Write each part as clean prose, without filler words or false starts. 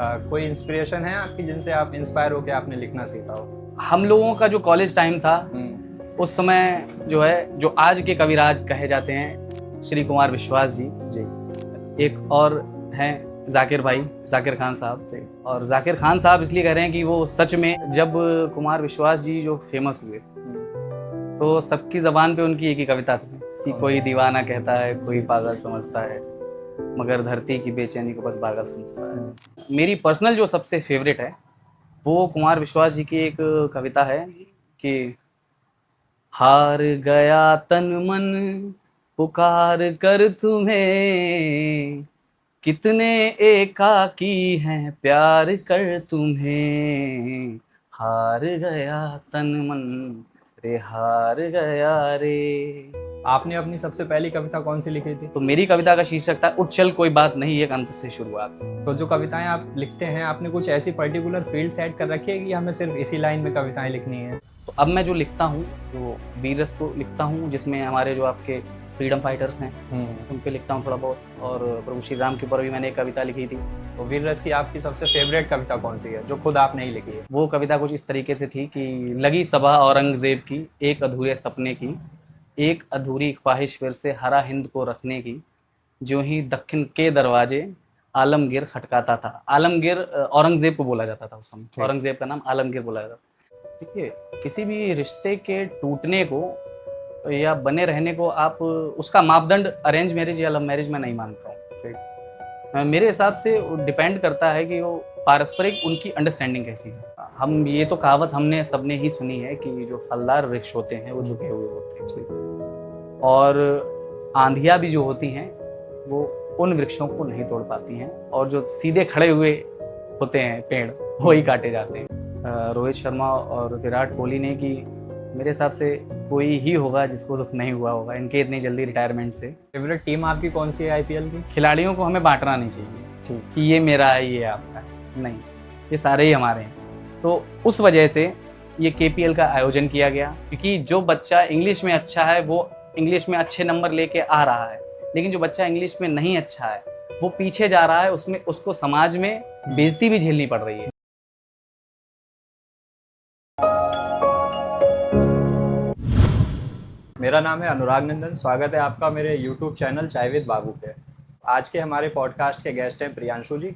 कोई इंस्पिरेशन है आपकी जिनसे आप इंस्पायर होकर आपने लिखना सीखा हो? हम लोगों का जो कॉलेज टाइम था उस समय जो है, जो आज के कविराज कहे जाते हैं श्री कुमार विश्वास जी, एक और हैं जाकिर भाई, जाकिर खान साहब। और जाकिर खान साहब इसलिए कह रहे हैं कि वो सच में, जब कुमार विश्वास जी जो फेमस हुए तो सबकी जबान पे उनकी एक ही कविता थी कि कोई दीवाना कहता है, कोई पागल समझता है, मगर धरती की बेचैनी को बस पागल समझता है। मेरी पर्सनल जो सबसे फेवरेट है वो कुमार विश्वास जी की एक कविता है कि हार गया तन मन पुकार कर तुम्हें, कितने एकाकी हैं प्यार कर तुम्हें, हार गया तन मन रे, हार गया रे। आपने अपनी सबसे पहली कविता कौन सी लिखी थी? तो मेरी कविता का शीर्षक था उठ चल कोई बात नहीं, एक अंत से शुरुआत। तो जो कविताएं आप लिखते हैं, आपने कुछ ऐसी पर्टिकुलर फील्ड सेट कर रखी है कि हमें सिर्फ इसी लाइन में कविताएं लिखनी है? तो अब मैं जो लिखता हूँ तो वीर रस को लिखता हूँ, जिसमें हमारे जो आपके फ्रीडम फाइटर्स हैं उन पे लिखता हूँ थोड़ा बहुत, और प्रभु श्री राम के ऊपर भी मैंने एक कविता लिखी थी। तो वीर रस की आपकी सबसे फेवरेट कविता कौन सी है जो खुद आपने ही लिखी है? वो कविता कुछ इस तरीके से थी कि लगी सभा औरंगजेब की, एक अधूरे सपने की, एक अधूरी ख्वाहिश फिर से हरा हिंद को रखने की, जो ही दक्षिण के दरवाजे आलमगीर खटकाता था। आलमगीर औरंगजेब को बोला जाता था उस समय, औरंगजेब का नाम आलमगीर बोला जाता था। देखिए, किसी भी रिश्ते के टूटने को या बने रहने को आप उसका मापदंड अरेंज मैरिज या लव मैरिज में नहीं मानता हूँ। मेरे हिसाब से डिपेंड करता है कि वो पारस्परिक उनकी अंडरस्टैंडिंग कैसी है। हम ये तो कहावत हमने सबने ही सुनी है कि जो फलदार वृक्ष होते हैं वो झुके हुए होते हैं, और आंधियाँ भी जो होती हैं वो उन वृक्षों को नहीं तोड़ पाती हैं, और जो सीधे खड़े हुए होते हैं पेड़ वही काटे जाते हैं। रोहित शर्मा और विराट कोहली ने कि मेरे हिसाब से कोई ही होगा जिसको दुख नहीं हुआ होगा इनके इतनी जल्दी रिटायरमेंट से। फेवरेट टीम आपकी कौन सी है आईपीएल की? खिलाड़ियों को हमें बांटना नहीं चाहिए कि ये मेरा है ये आपका है, नहीं, ये सारे ही हमारे हैं। तो उस वजह से ये केपीएल का आयोजन किया गया, क्योंकि जो बच्चा इंग्लिश में अच्छा है वो इंग्लिश में अच्छे नंबर लेके आ रहा है, लेकिन जो बच्चा इंग्लिश में नहीं अच्छा है वो पीछे जा रहा है, उसमें उसको समाज में बेइज्जती भी झेलनी पड़ रही है। मेरा नाम है अनुराग नंदन, स्वागत है आपका मेरे YouTube चैनल चाय विद बाबू पे। आज के हमारे पॉडकास्ट के गेस्ट हैं प्रियांशु जी।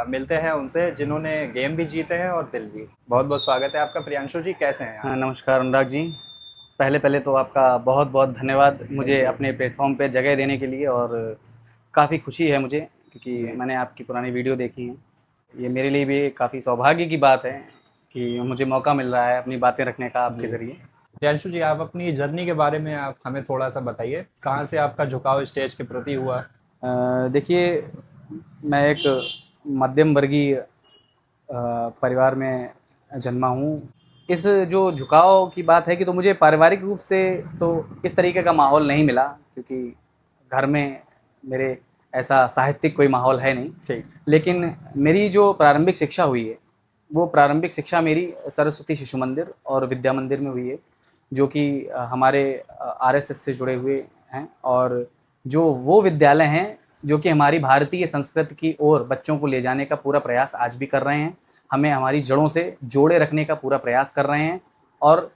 मिलते हैं उनसे जिन्होंने गेम भी जीते हैं और दिल भी। बहुत बहुत स्वागत है आपका प्रियांशु जी, कैसे हैं आप? नमस्कार अनुराग जी, पहले तो आपका बहुत बहुत धन्यवाद मुझे अपने प्लेटफॉर्म पे जगह देने के लिए, और काफ़ी खुशी है मुझे क्योंकि मैंने आपकी पुरानी वीडियो देखी है। ये मेरे लिए भी काफ़ी सौभाग्य की बात है कि मुझे मौका मिल रहा है अपनी बातें रखने का आपके ज़रिए। प्रियांशु जी, आप अपनी जर्नी के बारे में आप हमें थोड़ा सा बताइए, कहाँ से आपका झुकाव स्टेज के प्रति हुआ? देखिए, मैं एक मध्यम वर्गीय परिवार में जन्मा हूँ। इस जो झुकाव की बात है कि तो मुझे पारिवारिक रूप से तो इस तरीके का माहौल नहीं मिला, क्योंकि घर में मेरे ऐसा साहित्यिक कोई माहौल है नहीं। ठीक। लेकिन मेरी जो प्रारंभिक शिक्षा हुई है वो प्रारंभिक शिक्षा मेरी सरस्वती शिशु मंदिर और विद्या मंदिर में हुई है, जो कि हमारे आरएसएस से जुड़े हुए हैं, और जो वो विद्यालय हैं जो कि हमारी भारतीय संस्कृति की ओर बच्चों को ले जाने का पूरा प्रयास आज भी कर रहे हैं, हमें हमारी जड़ों से जोड़े रखने का पूरा प्रयास कर रहे हैं, और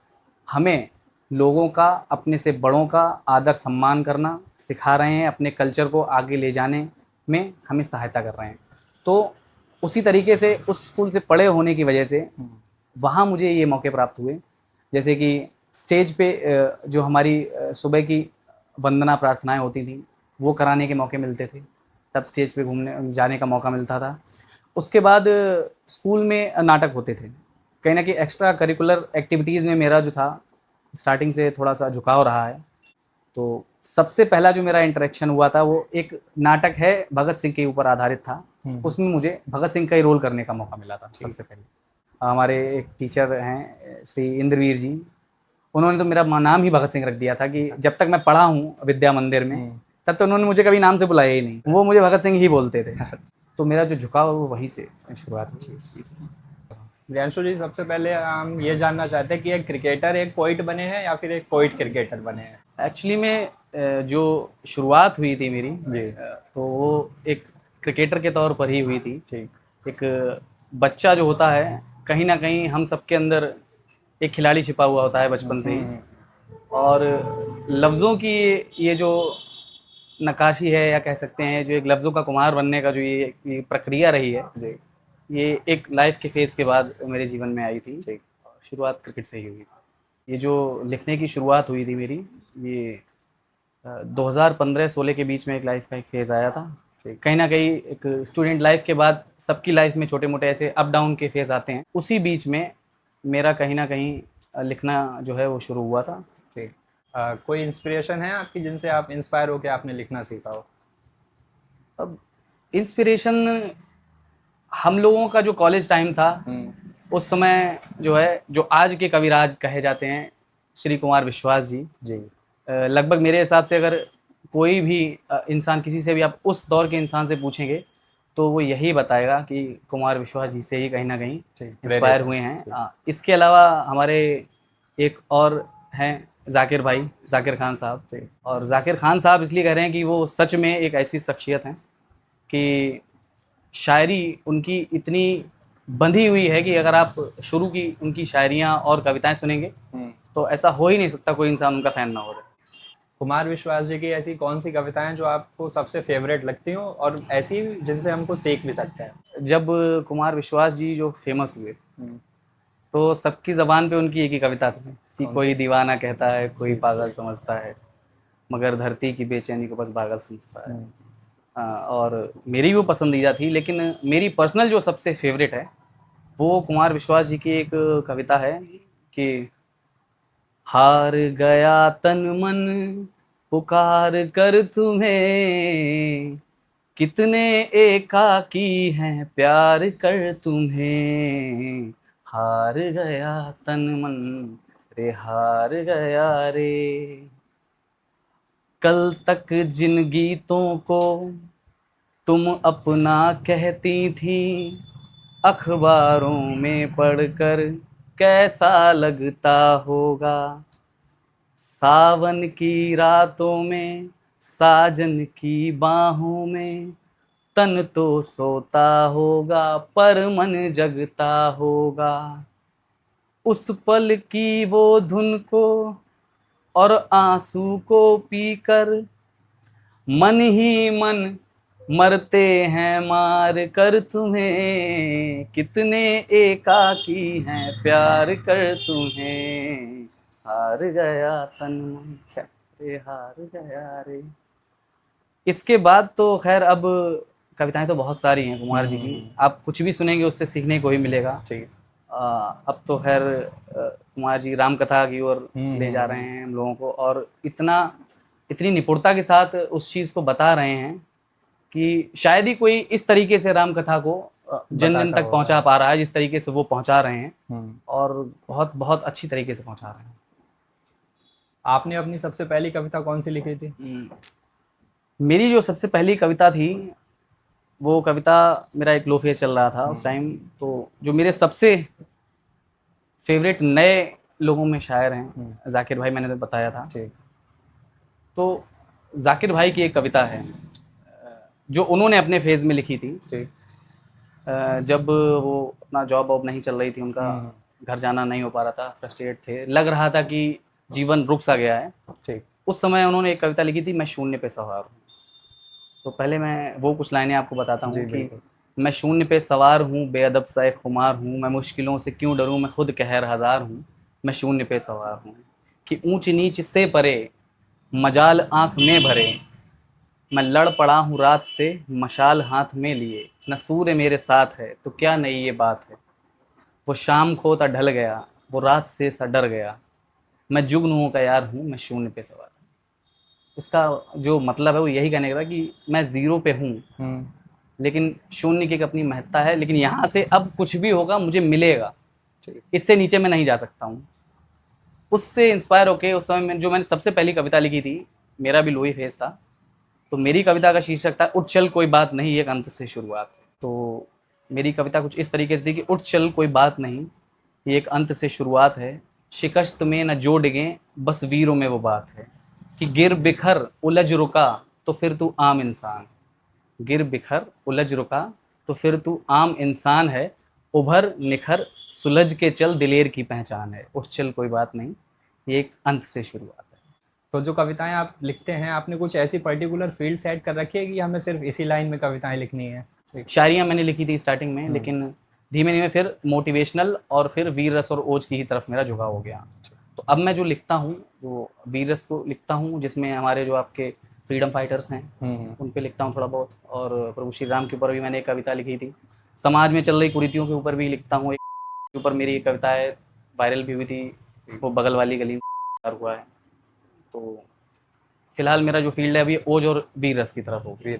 हमें लोगों का, अपने से बड़ों का आदर सम्मान करना सिखा रहे हैं, अपने कल्चर को आगे ले जाने में हमें सहायता कर रहे हैं। तो उसी तरीके से उस स्कूल से पढ़े होने की वजह से वहाँ मुझे ये मौके प्राप्त हुए, जैसे कि स्टेज पे जो हमारी सुबह की वंदना प्रार्थनाएं होती थी वो कराने के मौके मिलते थे, तब स्टेज पे घूमने जाने का मौका मिलता था। उसके बाद स्कूल में नाटक होते थे, कहीं ना कहीं एक्स्ट्रा करिकुलर एक्टिविटीज़ में मेरा जो था स्टार्टिंग से थोड़ा सा झुकाव रहा है। तो सबसे पहला जो मेरा इंटरेक्शन हुआ था वो एक नाटक है भगत सिंह के ऊपर आधारित था, उसमें मुझे भगत सिंह का ही रोल करने का मौका मिला था सबसे पहले। हमारे एक टीचर हैं श्री इंद्रवीर जी, उन्होंने तो मेरा नाम ही भगत सिंह रख दिया था कि जब तक मैं पढ़ा हूँ विद्या मंदिर में तब तो उन्होंने मुझे कभी नाम से बुलाया ही नहीं, वो मुझे भगत सिंह ही बोलते थे। तो मेरा जो झुकाव है वो वहीं से शुरुआत हुई इस चीज़ की। प्रियांशु जी, सबसे पहले हम ये जानना चाहते हैं कि एक क्रिकेटर एक पोइट बने हैं या फिर एक पोइट क्रिकेटर बने हैं? एक्चुअली में जो शुरुआत हुई थी मेरी जी। तो वो एक क्रिकेटर के तौर पर ही हुई थी। ठीक। एक बच्चा जो होता है कहीं ना कहीं हम सबके अंदर एक खिलाड़ी छिपा हुआ होता है बचपन से ही। और लफ्ज़ों की ये जो नक्काशी है या कह सकते हैं जो एक लफ्ज़ों का कुम्हार बनने का जो ये प्रक्रिया रही है, जी। ये एक लाइफ के फेज़ के बाद मेरे जीवन में आई थी। ठीक। शुरुआत क्रिकेट से ही हुई थी। ये जो लिखने की शुरुआत हुई थी मेरी, ये 2015-16 के बीच में एक लाइफ का एक फेज़ आया था। कहीं न कहीं एक स्टूडेंट लाइफ के बाद सबकी लाइफ में छोटे-मोटे ऐसे अप डाउन के फेज़ आते हैं। उसी बीच में मेरा कहीं न कहीं लिखना जो है वो शुरू हुआ था। ठीक। कोई इंस्पिरेशन है आपकी जिनसे आप इंस्पायर होकर आपने लिखना सीखा हो? अब इंस्पिरेशन हम लोगों का जो कॉलेज टाइम था, उस समय जो है जो आज के कविराज कहे जाते हैं श्री कुमार विश्वास जी। जी। लगभग मेरे हिसाब से अगर कोई भी इंसान किसी से भी आप उस दौर के इंसान से पूछेंगे तो वो यही बताएगा कि कुमार विश्वास जी से ही कहीं ना कहीं इंस्पायर हुए हैं। इसके अलावा हमारे एक और हैं जाकिर भाई, जाकिर खान साहब। और जाकिर खान साहब इसलिए कह रहे हैं कि वो सच में एक ऐसी शख्सियत हैं कि शायरी उनकी इतनी बंधी हुई है कि अगर आप शुरू की उनकी शायरियाँ और कविताएं सुनेंगे तो ऐसा हो ही नहीं सकता कोई इंसान उनका फ़ैन ना हो रहा। कुमार विश्वास जी की ऐसी कौन सी कविताएं जो आपको सबसे फेवरेट लगती हो और ऐसी जिनसे हमको सीख भी सकते हैं? जब कुमार विश्वास जी जो फेमस हुए तो सबकी ज़बान पे उनकी एक ही कविता थी कि कोई दीवाना कहता है, कोई पागल समझता है, मगर धरती की बेचैनी को बस पागल समझता है। और मेरी भी वो पसंदीदा थी, लेकिन मेरी पर्सनल जो सबसे फेवरेट है वो कुमार विश्वास जी की एक कविता है कि हार गया तन मन पुकार कर तुम्हें, कितने एकाकी हैं प्यार कर तुम्हें, हार गया तन मन रे हार गया रे। कल तक जिन गीतों को तुम अपना कहती थी, अखबारों में पढ़कर कैसा लगता होगा, सावन की रातों में साजन की बाहों में तन तो सोता होगा पर मन जगता होगा, उस पल की वो धुन को और आंसू को पीकर मन ही मन मरते हैं मार कर तुम्हें, कितने एकाकी हैं प्यार कर तुम्हें, हार गया तन मन रे हार गया रे। इसके बाद तो खैर अब कविताएं तो बहुत सारी हैं कुमार जी की, आप कुछ भी सुनेंगे उससे सीखने को ही मिलेगा। ठीक। अब तो खैर कुमार जी राम कथा की ओर ले जा रहे हैं हम लोगों को, और इतनी निपुणता के साथ उस चीज़ को बता रहे हैं कि शायद ही कोई इस तरीके से राम कथा को जन जन तक पहुंचा पा रहा है जिस तरीके से वो पहुंचा रहे हैं, और बहुत बहुत अच्छी तरीके से पहुंचा रहे हैं। आपने अपनी सबसे पहली कविता कौन सी लिखी थी? मेरी जो सबसे पहली कविता थी वो कविता, मेरा एक लो फेज चल रहा था उस टाइम, तो जो मेरे सबसे फेवरेट नए लोगों में शायर हैं जाकिर भाई, मैंने तो बताया था। ठीक। तो जाकिर भाई की एक कविता है जो उन्होंने अपने फेज़ में लिखी थी। ठीक। जब वो अपना जॉब वॉब नहीं चल रही थी, उनका घर जाना नहीं हो पा रहा था, फ्रस्ट्रेट थे, लग रहा था कि जीवन रुक सा गया है। ठीक। उस समय उन्होंने एक कविता लिखी थी, मैं शून्य पे सवार हूँ। तो पहले मैं वो कुछ लाइनें आपको बताता हूँ कि मैं शून्य पे सवार हूँ, बेअदब सा एक खुमार हूँ, मैं मुश्किलों से क्यों डरूँ, मैं खुद कहर हज़ार हूँ, मैं शून्य पे सवार हूँ कि ऊंच नीच से परे मजाल आँख में भरे, मैं लड़ पड़ा हूँ रात से मशाल हाथ में लिए, न सूर्य मेरे साथ है तो क्या नई ये बात है, वो शाम खोता ढल गया, वो रात से सा डर गया, मैं जुगनुओं का यार हूँ, मैं शून्य पे सवार हूँ। इसका जो मतलब है वो यही कहने का कि मैं ज़ीरो पे हूँ, लेकिन शून्य की एक अपनी महत्ता है, लेकिन यहाँ से अब कुछ भी होगा मुझे मिलेगा, इससे नीचे मैं नहीं जा सकता हूँ। उससे इंस्पायर होके उस समय में जो मैंने सबसे पहली कविता लिखी थी, मेरा भी लो ही फेज था, तो मेरी कविता का शीर्षक था उठ चल कोई बात नहीं एक अंत से शुरुआत। तो मेरी कविता कुछ इस तरीके से थी कि उठ चल कोई बात नहीं ये एक अंत से शुरुआत है, शिकस्त में न जो डिगें बस वीरों में वो बात है, कि गिर बिखर उलझ रुका तो फिर तू आम इंसान, गिर बिखर उलझ रुका तो फिर तू आम इंसान है, उभर निखर सुलझ के चल, दिलेर की पहचान है। उस चल कोई बात नहीं, ये एक अंत से शुरुआत है। तो जो कविताएं आप लिखते हैं, आपने कुछ ऐसी पर्टिकुलर फील्ड सेट कर रखी है कि हमें सिर्फ इसी लाइन में कविताएं लिखनी है? ठीक। शायरियाँ मैंने लिखी थी स्टार्टिंग में, लेकिन धीमे धीमे फिर मोटिवेशनल और फिर वीर रस और ओज की ही तरफ मेरा झुकाव हो गया। तो अब मैं जो लिखता हूँ वो वीर रस को लिखता हूँ, जिसमें हमारे जो आपके फ्रीडम फाइटर्स हैं उन पे लिखता हूँ थोड़ा बहुत, और प्रभु श्री राम के ऊपर भी मैंने एक कविता लिखी थी। समाज में चल रही कुरीतियों के ऊपर भी लिखता हूँ, एक के ऊपर मेरी एक कविता है, वायरल भी हुई थी, वो बगल वाली गली में हुआ है। तो फिलहाल मेरा जो फील्ड है अभी ओज और वीर रस की तरफ होगी।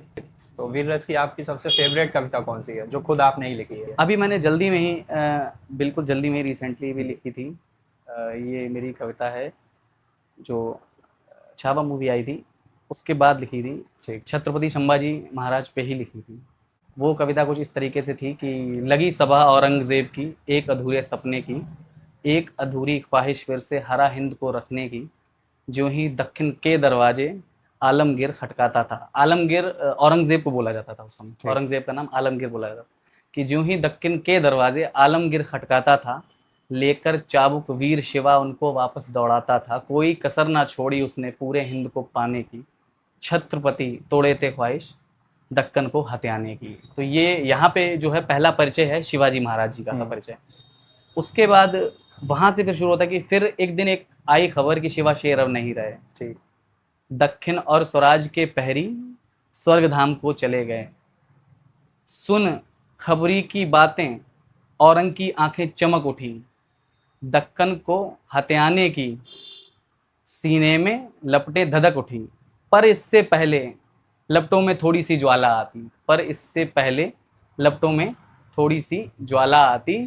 तो वीर रस की आपकी सबसे फेवरेट कविता कौन सी है जो खुद आपने ही लिखी है? अभी मैंने जल्दी में ही बिल्कुल जल्दी में ही रिसेंटली भी लिखी थी। ये मेरी कविता है जो छावा मूवी आई थी उसके बाद लिखी थी, ठीक। छत्रपति संभाजी महाराज पे ही लिखी थी। वो कविता कुछ इस तरीके से थी कि लगी सभा औरंगजेब की, एक अधूरे सपने की, एक अधूरी ख्वाहिश फिर से हरा हिंद को रखने की, जो ही दक्षिण के दरवाजे आलमगीर खटकाता था। आलमगीर औरंगजेब को बोला जाता था उस समय, औरंगजेब का नाम आलमगीर बोला जाता था। कि जो ही दक्षिण के दरवाजे आलमगीर खटकाता था, लेकर चाबुक वीर शिवा उनको वापस दौड़ाता था, कोई कसर ना छोड़ी उसने पूरे हिंद को पाने की, छत्रपति तोड़े थे ख्वाहिश दक्कन को हथियाने की। तो ये यहाँ पे जो है पहला परिचय है शिवाजी महाराज जी का था परिचय। उसके बाद वहां से फिर शुरू होता है कि फिर एक दिन एक आई खबर कि शिवा शेर अब नहीं रहे, ठीक। दक्षिण और स्वराज के पहरी स्वर्ग धाम को चले गए, सुन खबरी की बातें औरंग की आंखें चमक उठी, दक्कन को हथियाने की सीने में लपटें धधक उठी, पर इससे पहले लपटों में थोड़ी सी ज्वाला आती, पर इससे पहले लपटों में थोड़ी सी ज्वाला आती,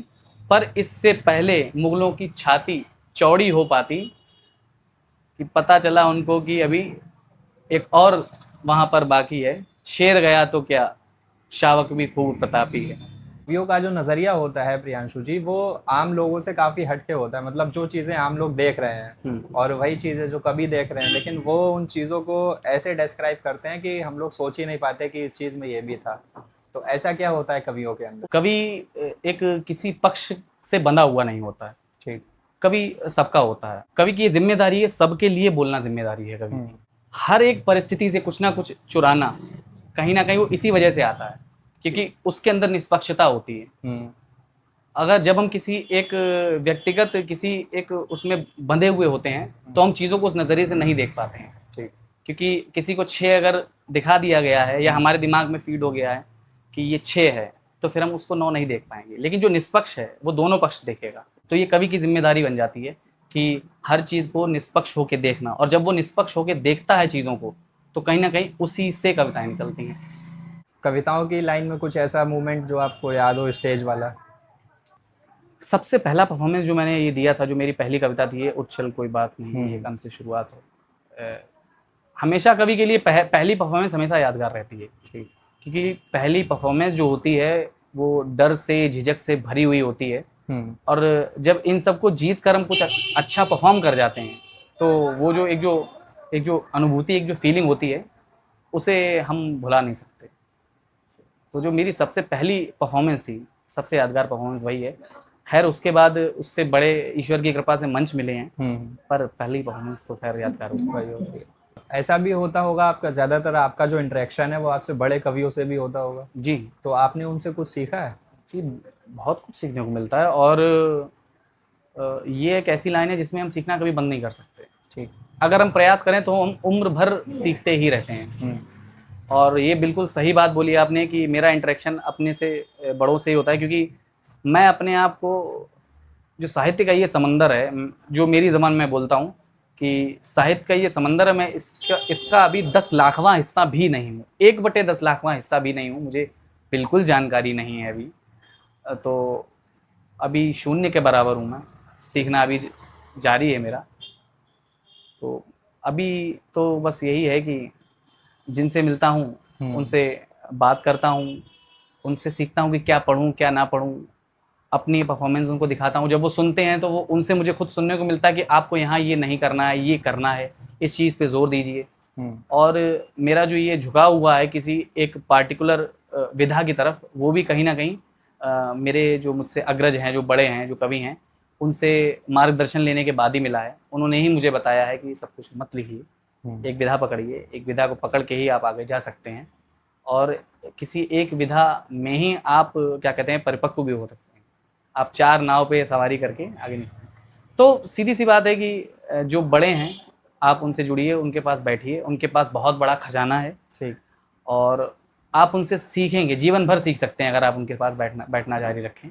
पर इससे पहले मुगलों की छाती चौड़ी हो पाती, कि पता चला उनको कि अभी एक और वहां पर बाकी है, शेर गया तो क्या शावक भी खूब प्रतापी है। कवियों का जो नज़रिया होता है प्रियांशु जी, वो आम लोगों से काफ़ी हटके होता है। मतलब जो चीज़ें आम लोग देख रहे हैं और वही चीज़ें जो कवि देख रहे हैं, लेकिन वो उन चीज़ों को ऐसे डिस्क्राइब करते हैं कि हम लोग सोच ही नहीं पाते कि इस चीज़ में ये भी था। तो ऐसा क्या होता है कवियों के अंदर? कवि एक किसी पक्ष से बंधा हुआ नहीं होता है, ठीक। कवि सबका होता है। कवि की ये जिम्मेदारी है, सबके लिए बोलना जिम्मेदारी है कवि की। हर एक परिस्थिति से कुछ ना कुछ चुराना कहीं ना कहीं वो इसी वजह से आता है, क्योंकि उसके अंदर निष्पक्षता होती है। अगर जब हम किसी एक व्यक्तिगत किसी एक उसमें बंधे हुए होते हैं तो हम चीज़ों को उस नज़रिए से नहीं देख पाते हैं। ठीक। क्योंकि किसी को 6 अगर दिखा दिया गया है या हमारे दिमाग में फीड हो गया है कि ये 6 है, तो फिर हम उसको 9 नहीं देख पाएंगे। लेकिन जो निष्पक्ष है वो दोनों पक्ष देखेगा। तो ये कवि की जिम्मेदारी बन जाती है कि हर चीज़ को निष्पक्ष होकर देखना, और जब वो निष्पक्ष होकर देखता है चीज़ों को तो कहीं ना कहीं उसी से कविताएं निकलती हैं। कविताओं की लाइन में कुछ ऐसा मोमेंट जो आपको याद हो, स्टेज वाला? सबसे पहला परफॉर्मेंस जो मैंने ये दिया था, जो मेरी पहली कविता थी, ये उच्छल कोई बात नहीं, ये अंत से शुरुआत हो, हमेशा कवि के लिए पहली परफॉर्मेंस हमेशा यादगार रहती है। ठीक। क्योंकि पहली परफॉर्मेंस जो होती है वो डर से झिझक से भरी हुई होती है, और जब इन सबको जीत कर हम कुछ अच्छा परफॉर्म कर जाते हैं तो वो जो एक जो अनुभूति, एक जो फीलिंग होती है, उसे हम भुला नहीं सकते। तो जो मेरी सबसे पहली परफॉर्मेंस थी, सबसे यादगार परफॉर्मेंस वही है। खैर उसके बाद उससे बड़े ईश्वर की कृपा से मंच मिले हैं, पर पहली परफॉर्मेंस तो खैर यादगार वही होती है। ऐसा भी होता होगा आपका, ज़्यादातर आपका जो इंटरेक्शन है वो आपसे बड़े कवियों से भी होता होगा? जी। तो आपने उनसे कुछ सीखा है? जी, बहुत कुछ सीखने को मिलता है, और ये एक ऐसी लाइन है जिसमें हम सीखना कभी बंद नहीं कर सकते। ठीक। अगर हम प्रयास करें तो हम उम्र भर सीखते ही रहते हैं। और ये बिल्कुल सही बात बोली आपने कि मेरा इंटरेक्शन अपने से बड़ों से ही होता है, क्योंकि मैं अपने आप को, जो साहित्य का ये समंदर है, जो मेरी ज़बान में बोलता हूँ कि साहित्य का ये समंदर है, मैं इसका अभी 10 लाखवां हिस्सा भी नहीं हूँ, 1/10 लाखवां हिस्सा भी नहीं हूँ। मुझे बिल्कुल जानकारी नहीं है अभी, तो अभी शून्य के बराबर हूँ मैं। सीखना अभी जारी है मेरा। तो अभी तो बस यही है कि जिनसे मिलता हूँ उनसे बात करता हूँ, उनसे सीखता हूँ कि क्या पढ़ूँ क्या ना पढ़ूँ, अपनी परफॉर्मेंस उनको दिखाता हूँ। जब वो सुनते हैं तो वो उनसे मुझे खुद सुनने को मिलता है कि आपको यहाँ ये नहीं करना है, ये करना है, इस चीज़ पे जोर दीजिए। और मेरा जो ये झुकाव हुआ है किसी एक पार्टिकुलर विधा की तरफ, वो भी कहीं ना कहीं मेरे जो मुझसे अग्रज हैं, जो बड़े हैं, जो कवि हैं, उनसे मार्गदर्शन लेने के बाद ही मिला है। उन्होंने ही मुझे बताया है कि सब कुछ मत लिखिए, एक विधा पकड़िए, एक विधा को पकड़ के ही आप आगे जा सकते हैं, और किसी एक विधा में ही आप क्या कहते हैं परिपक्व भी हो सकते हैं। आप 4 नाव पे सवारी करके आगे नहीं। तो सीधी सी बात है कि जो बड़े हैं आप उनसे जुड़िए, उनके पास बैठिए, उनके पास बहुत बड़ा खजाना है, ठीक। और आप उनसे सीखेंगे, जीवन भर सीख सकते हैं अगर आप उनके पास बैठना जारी रखें।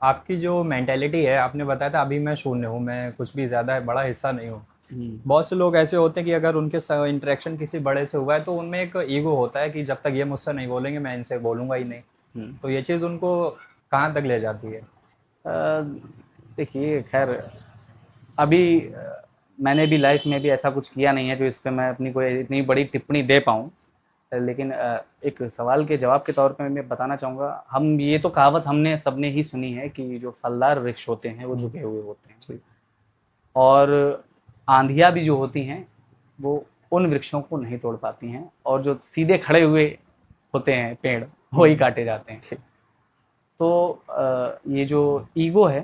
आपकी जो मेंटेलिटी है, आपने बताया था अभी मैं शून्य हूँ, मैं कुछ भी ज़्यादा बड़ा हिस्सा नहीं हूँ। बहुत से लोग ऐसे होते हैं कि अगर उनके इंटरेक्शन किसी बड़े से हुआ है तो उनमें एक ईगो होता है कि जब तक ये मुझसे नहीं बोलेंगे मैं इनसे बोलूँगा ही नहीं। तो ये चीज़ उनको कहाँ तक ले जाती है? देखिए, खैर अभी मैंने भी लाइफ में भी ऐसा कुछ किया नहीं है जो इस पे मैं अपनी कोई इतनी बड़ी टिप्पणी दे पाऊँ। लेकिन एक सवाल के जवाब के तौर पे मैं बताना चाहूँगा, हम ये तो कहावत हमने सबने ही सुनी है कि जो फलदार वृक्ष होते हैं वो झुके हुए होते हैं, और आंधियाँ भी जो होती हैं वो उन वृक्षों को नहीं तोड़ पाती हैं, और जो सीधे खड़े हुए होते हैं पेड़ वही काटे जाते हैं। तो ये जो ईगो है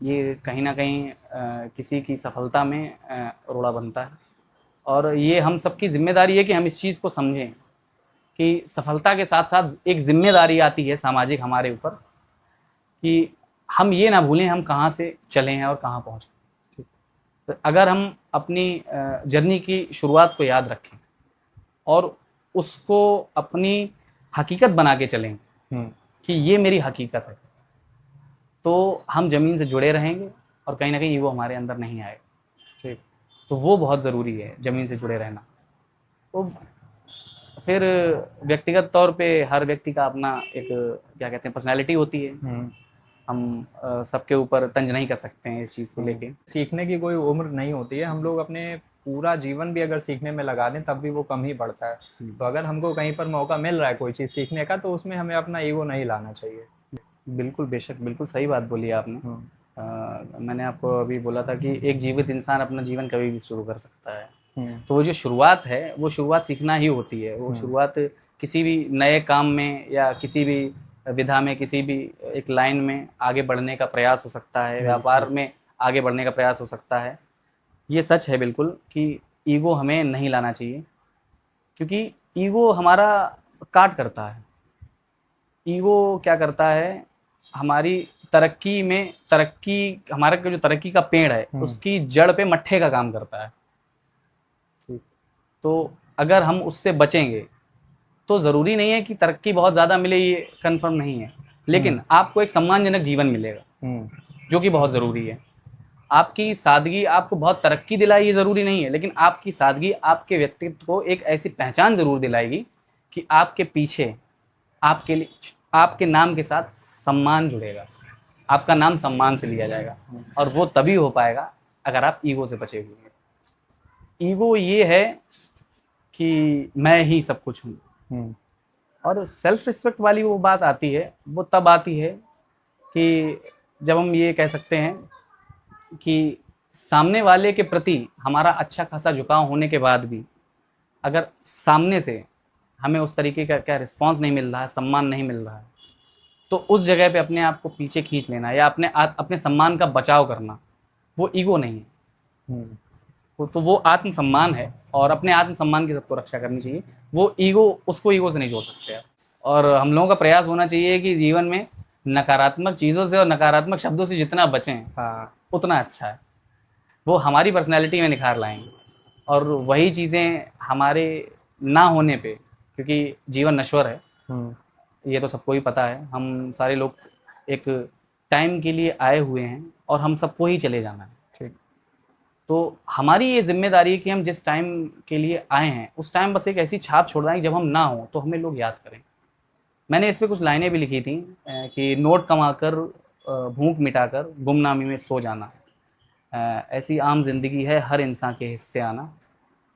ये कहीं ना कहीं किसी की सफलता में रोड़ा बनता है, और ये हम सबकी जिम्मेदारी है कि हम इस चीज़ को समझें कि सफलता के साथ साथ एक जिम्मेदारी आती है सामाजिक हमारे ऊपर, कि हम ये ना भूलें हम कहाँ से चले हैं और कहाँ पहुँचे। तो अगर हम अपनी जर्नी की शुरुआत को याद रखें और उसको अपनी हकीकत बना के चलें कि ये मेरी हकीकत है, तो हम ज़मीन से जुड़े रहेंगे और कहीं ना कहीं वो हमारे अंदर नहीं आएगा। ठीक। तो वो बहुत ज़रूरी है, ज़मीन से जुड़े रहना। तो फिर व्यक्तिगत तौर पे हर व्यक्ति का अपना एक क्या कहते हैं पर्सनैलिटी होती है। हम सबके ऊपर तंज नहीं कर सकते हैं इस चीज़ को लेके। सीखने की कोई उम्र नहीं होती है, हम लोग अपने पूरा जीवन भी अगर सीखने में लगा दें तब भी वो कम ही बढ़ता है। तो अगर हमको कहीं पर मौका मिल रहा है कोई चीज़ सीखने का तो उसमें हमें अपना ईगो नहीं लाना चाहिए। बिल्कुल, बेशक, बिल्कुल सही बात बोली आपने। मैंने आपको अभी बोला था कि एक जीवित इंसान अपना जीवन कभी भी शुरू कर सकता है। तो वो जो शुरुआत है वो शुरुआत सीखना ही होती है। वो शुरुआत किसी भी नए काम में या किसी भी विधा में, किसी भी एक लाइन में आगे बढ़ने का प्रयास हो सकता है, व्यापार में आगे बढ़ने का प्रयास हो सकता है। ये सच है बिल्कुल कि ईगो हमें नहीं लाना चाहिए, क्योंकि ईगो हमारा काट करता है। ईगो क्या करता है, हमारी तरक्की में हमारा जो तरक्की का पेड़ है उसकी जड़ पे मट्ठे का काम करता है। तो अगर हम उससे बचेंगे तो ज़रूरी नहीं है कि तरक्की बहुत ज़्यादा मिले, ये कंफर्म नहीं है, लेकिन आपको एक सम्मानजनक जीवन मिलेगा जो कि बहुत ज़रूरी है। आपकी सादगी आपको बहुत तरक्की दिलाई ये ज़रूरी नहीं है, लेकिन आपकी सादगी आपके व्यक्तित्व को एक ऐसी पहचान ज़रूर दिलाएगी कि आपके पीछे आपके लिए आपके नाम के साथ सम्मान जुड़ेगा, आपका नाम सम्मान से लिया जाएगा, और वो तभी हो पाएगा अगर आप ईगो से बचे हुए हैं। ईगो ये है कि मैं ही सब कुछ हूँ, और सेल्फ रिस्पेक्ट वाली वो बात आती है, वो तब आती है कि जब हम ये कह सकते हैं कि सामने वाले के प्रति हमारा अच्छा खासा झुकाव होने के बाद भी अगर सामने से हमें उस तरीके का क्या रिस्पांस नहीं मिल रहा है, सम्मान नहीं मिल रहा है, तो उस जगह पे अपने आप को पीछे खींच लेना या अपने सम्मान का बचाव करना, वो ईगो नहीं है। तो वो आत्मसम्मान है, और अपने आत्मसम्मान की सबको रक्षा करनी चाहिए। वो ईगो, उसको ईगो से नहीं जोड़ सकते आप। और हम लोगों का प्रयास होना चाहिए कि जीवन में नकारात्मक चीज़ों से और नकारात्मक शब्दों से जितना बचें उतना अच्छा है। वो हमारी पर्सनैलिटी में निखार लाएंगे, और वही चीज़ें हमारे ना होने पे, क्योंकि जीवन नश्वर है, ये तो सबको ही पता है। हम सारे लोग एक टाइम के लिए आए हुए हैं और हम सबको ही चले जाना है। ठीक। तो हमारी ये जिम्मेदारी है कि हम जिस टाइम के लिए आए हैं उस टाइम बस एक ऐसी छाप छोड़ दें जब हम ना हो तो हमें लोग याद करें। मैंने इस पे कुछ लाइनें भी लिखी थी कि नोट कमाकर भूख मिटाकर गुमनामी में सो जाना, ऐसी आम जिंदगी है हर इंसान के हिस्से आना,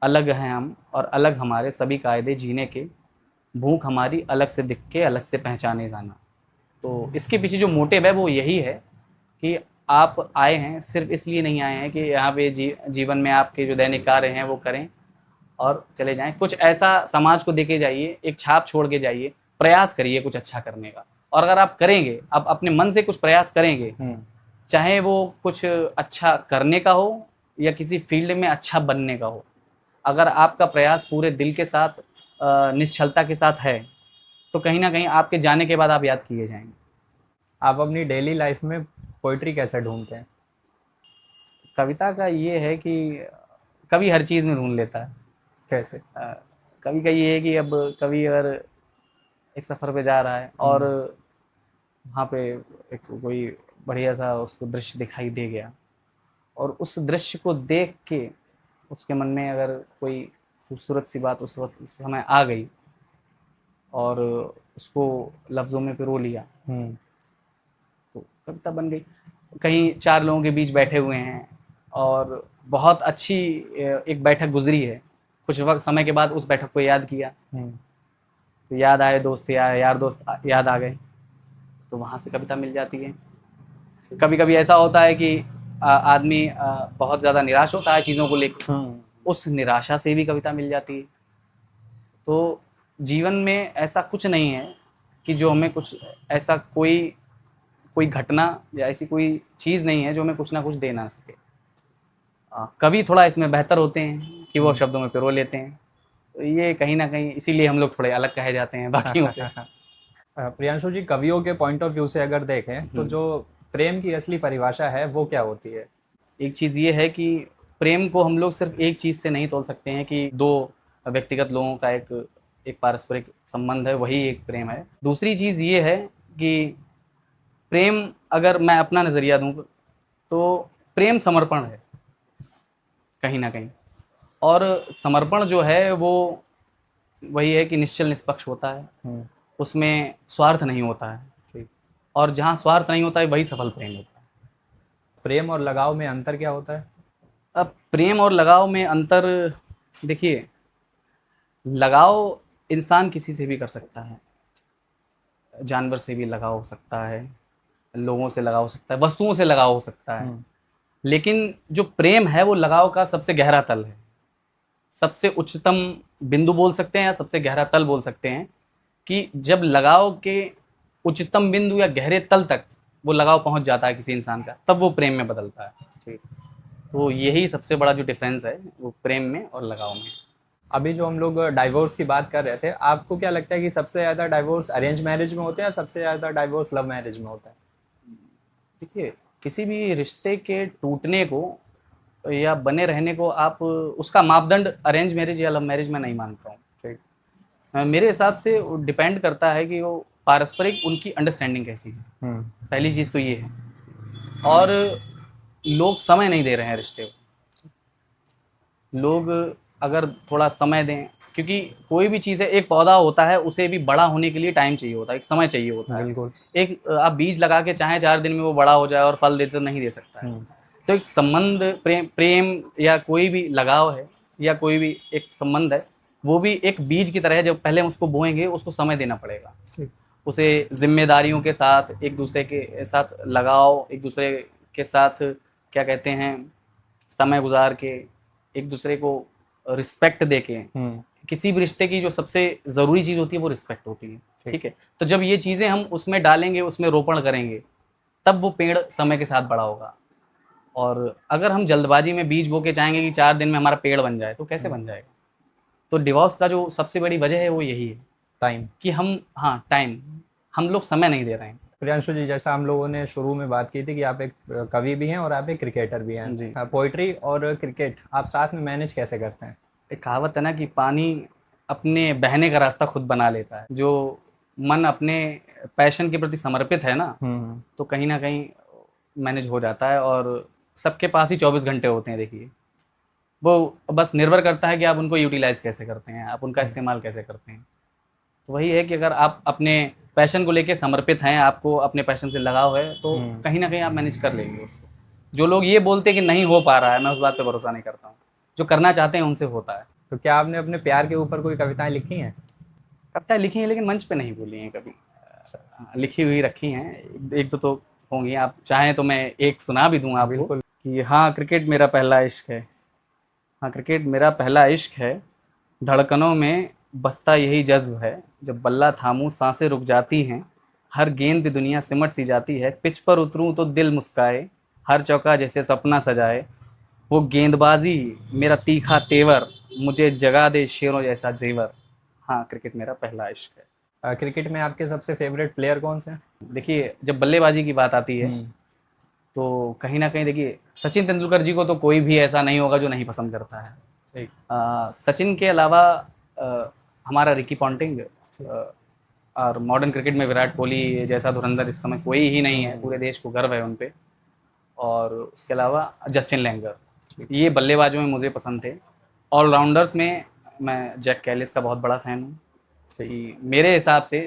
अलग हैं हम और अलग हमारे सभी कायदे जीने के, भूख हमारी अलग से दिख के अलग से पहचाने जाना। तो इसके पीछे जो मोटिव है वो यही है कि आप आए हैं सिर्फ इसलिए नहीं आए हैं कि यहाँ पे जीवन में आपके जो दैनिक कार्य हैं वो करें, और चले जाएं। कुछ ऐसा समाज को देके जाइए, एक छाप छोड़ के जाइए, प्रयास करिए कुछ अच्छा करने का। और अगर आप करेंगे, आप अपने मन से कुछ प्रयास करेंगे, चाहे वो कुछ अच्छा करने का हो या किसी फील्ड में अच्छा बनने का हो, अगर आपका प्रयास पूरे दिल के साथ निश्चलता के साथ है, तो कहीं ना कहीं आपके जाने के बाद आप याद किए जाएंगे। आप अपनी डेली लाइफ में पोइट्री कैसे ढूंढते हैं? कविता का ये है कि कवि हर चीज़ में ढूंढ लेता है। कैसे? कवि का ये है कि अब कवि अगर एक सफ़र पे जा रहा है और वहाँ पे एक कोई बढ़िया सा उसको दृश्य दिखाई दे गया, और उस दृश्य को देख के उसके मन में अगर कोई खूबसूरत सी बात उस वक्त उस समय आ गई और उसको लफ्ज़ों में पिरो लिया, तो कविता बन गई। कहीं चार लोगों के बीच बैठे हुए हैं और बहुत अच्छी एक बैठक गुजरी है, कुछ वक्त समय के बाद उस बैठक को याद किया, तो याद आए दोस्त, यार दोस्त याद आ गए, तो वहाँ से कविता मिल जाती है। कभी कभी ऐसा होता है कि आदमी बहुत ज़्यादा निराश होता है चीज़ों को लेकर, उस निराशा से भी कविता मिल जाती है। तो जीवन में ऐसा कुछ नहीं है कि जो हमें कुछ ऐसा कोई कोई घटना या ऐसी कोई चीज़ नहीं है जो हमें कुछ ना कुछ दे ना सके। कवि थोड़ा इसमें बेहतर होते हैं कि वो शब्दों में पिरो लेते हैं, तो ये कहीं ना कहीं इसीलिए हम लोग थोड़े अलग कहे जाते हैं बाकियों से। प्रियांशु जी, कवियों के पॉइंट ऑफ व्यू से अगर देखें तो जो प्रेम की असली परिभाषा है वो क्या होती है? एक चीज़ ये है कि प्रेम को हम लोग सिर्फ एक चीज़ से नहीं तोल सकते हैं कि दो व्यक्तिगत लोगों का एक एक पारस्परिक संबंध है, वही एक प्रेम है। दूसरी चीज़ ये है कि प्रेम, अगर मैं अपना नज़रिया दूँ तो प्रेम समर्पण है कहीं ना कहीं। और समर्पण जो है वो वही है कि निश्चल निष्पक्ष होता है, उसमें स्वार्थ नहीं होता है, ठीक। और जहाँ स्वार्थ नहीं होता है वही सफल प्रेम होता है। प्रेम और लगाव में अंतर क्या होता है? अब प्रेम और लगाव में अंतर, देखिए, लगाव इंसान किसी से भी कर सकता है, जानवर से भी लगाव हो सकता है, लोगों से लगाव हो सकता है, वस्तुओं से लगाव हो सकता है, लेकिन जो प्रेम है वो लगाव का सबसे गहरा तल है, सबसे उच्चतम बिंदु बोल सकते हैं या सबसे गहरा तल बोल सकते हैं। कि जब लगाव के उच्चतम बिंदु या गहरे तल तक वो लगाव पहुंच जाता है किसी इंसान का, तब वो प्रेम में बदलता है। ठीक, तो यही सबसे बड़ा जो डिफरेंस है वो प्रेम में और लगाव में। अभी जो हम लोग डाइवोर्स की बात कर रहे थे, आपको क्या लगता है कि सबसे ज़्यादा डाइवोर्स अरेंज मैरिज में होते हैं या सबसे ज़्यादा डाइवोर्स लव मैरिज में होता है? देखिए, किसी भी रिश्ते के टूटने को या बने रहने को आप उसका मापदंड अरेंज मैरिज या लव मैरिज में नहीं मानता हूँ। ठीक। मेरे हिसाब से डिपेंड करता है कि वो पारस्परिक उनकी अंडरस्टैंडिंग कैसी है, पहली चीज़ तो ये है। और लोग समय नहीं दे रहे हैं रिश्ते को। लोग अगर थोड़ा समय दें, क्योंकि कोई भी चीज़ है, एक पौधा होता है उसे भी बड़ा होने के लिए टाइम चाहिए होता है, एक समय चाहिए होता है। बिल्कुल। एक आप बीज लगा के चाहे 4 दिन में वो बड़ा हो जाए और फल दे तो नहीं दे सकता है। तो एक संबंध, प्रेम या कोई भी लगाव है या कोई भी एक संबंध है, वो भी एक बीज की तरह है। जब पहले हम उसको बोएंगे उसको समय देना पड़ेगा, उसे जिम्मेदारियों के साथ, एक दूसरे के साथ लगाव, एक दूसरे के साथ क्या कहते हैं, समय गुजार के, एक दूसरे को रिस्पेक्ट दे के। किसी भी रिश्ते की जो सबसे ज़रूरी चीज़ होती है वो रिस्पेक्ट होती है। ठीक है, तो जब ये चीज़ें हम उसमें डालेंगे, उसमें रोपण करेंगे, तब वो पेड़ समय के साथ बड़ा होगा। और अगर हम जल्दबाजी में बीज बो के चाहेंगे कि 4 दिन में हमारा पेड़ बन जाए, तो कैसे बन जाएगा? तो डिवोर्स का जो सबसे बड़ी वजह है वो यही है, टाइम। कि टाइम, हम लोग समय नहीं दे रहे हैं। प्रियांशु जी, जैसा हम लोगों ने शुरू में बात की थी कि आप एक कवि भी हैं और आप एक क्रिकेटर भी हैं जी। पोइट्री और क्रिकेट आप साथ में मैनेज कैसे करते हैं? एक कहावत है ना कि पानी अपने बहने का रास्ता खुद बना लेता है। जो मन अपने पैशन के प्रति समर्पित है ना, तो कहीं ना कहीं मैनेज हो जाता है। और सबके पास ही 24 घंटे होते हैं। देखिए, वो बस निर्भर करता है कि आप उनको यूटिलाइज कैसे करते हैं, आप उनका इस्तेमाल कैसे करते हैं। तो वही है कि अगर आप अपने पैशन को लेके समर्पित हैं, आपको अपने पैशन से लगाव है, तो कहीं ना कहीं आप मैनेज कर लेंगे उसको। जो लोग ये बोलते हैं कि नहीं हो पा रहा है, मैं उस बात पे भरोसा नहीं करता हूँ। जो करना चाहते हैं उनसे होता है। तो क्या आपने अपने प्यार के ऊपर कोई कविताएं लिखी हैं? कविताएं लिखी हैं लेकिन मंच पे नहीं बोली हैं कभी। लिखी हुई रखी हैं, एक दो तो होंगी। आप चाहें तो मैं एक सुना भी दूं आपको। बिल्कुल। कि हाँ, क्रिकेट मेरा पहला इश्क है। हाँ, क्रिकेट मेरा पहला इश्क है, धड़कनों में बसता यही जज्ब है, जब बल्ला थामूं सांसें रुक जाती हैं, हर गेंद पे दुनिया सिमट सी जाती है, पिच पर उतरूं तो दिल मुस्काए, हर चौका जैसे सपना सजाए, वो गेंदबाजी मेरा तीखा तेवर, मुझे जगा दे शेरों जैसा जेवर। हाँ, क्रिकेट मेरा पहला इश्क है। क्रिकेट में आपके सबसे फेवरेट प्लेयर कौन से हैं? देखिए, जब बल्लेबाजी की बात आती है हम्म। तो कहीं ना कहीं देखिए, सचिन तेंदुलकर जी को तो कोई भी ऐसा नहीं होगा जो नहीं पसंद करता है। ठीक। सचिन के अलावा हमारा रिकी पॉन्टिंग, और मॉडर्न क्रिकेट में विराट कोहली जैसा धुरंधर इस समय कोई ही नहीं है, पूरे देश को गर्व है उन पे। और उसके अलावा जस्टिन लैंगर, ये बल्लेबाजों में मुझे पसंद थे। ऑलराउंडर्स में मैं जैक कैलिस का बहुत बड़ा फ़ैन हूँ। कि मेरे हिसाब से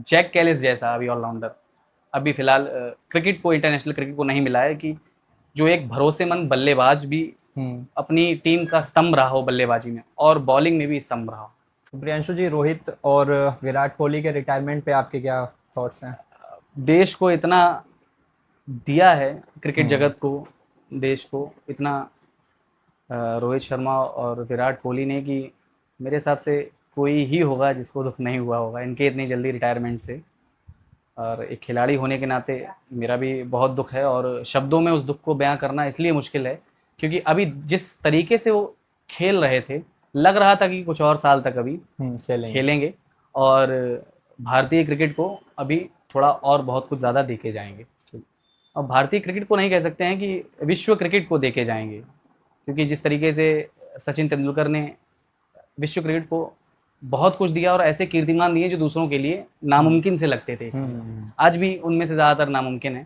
जैक कैलिस जैसा अभी ऑलराउंडर अभी फ़िलहाल क्रिकेट को, इंटरनेशनल क्रिकेट को नहीं मिला है, कि जो एक भरोसेमंद बल्लेबाज भी हम्म। अपनी टीम का स्तंभ रहा हो बल्लेबाजी में, और बॉलिंग में भी स्तंभ रहा हो। तो प्रियांशु जी, रोहित और विराट कोहली के रिटायरमेंट पे आपके क्या थॉट्स हैं? देश को इतना दिया है, क्रिकेट हम्म। जगत को, देश को इतना रोहित शर्मा और विराट कोहली ने, कि मेरे हिसाब से कोई ही होगा जिसको दुख नहीं हुआ होगा इनके इतनी जल्दी रिटायरमेंट से। और एक खिलाड़ी होने के नाते मेरा भी बहुत दुख है, और शब्दों में उस दुख को बयां करना इसलिए मुश्किल है क्योंकि अभी जिस तरीके से वो खेल रहे थे, लग रहा था कि कुछ और साल तक अभी खेलेंगे। खेलेंगे, और भारतीय क्रिकेट को अभी थोड़ा और बहुत कुछ ज़्यादा देखे जाएंगे। अब भारतीय क्रिकेट को नहीं कह सकते हैं, कि विश्व क्रिकेट को देखे जाएंगे, क्योंकि जिस तरीके से सचिन तेंदुलकर ने विश्व क्रिकेट को बहुत कुछ दिया, और ऐसे कीर्तिमान दिए जो दूसरों के लिए नामुमकिन से लगते थे। आज भी उनमें से ज़्यादातर नामुमकिन है।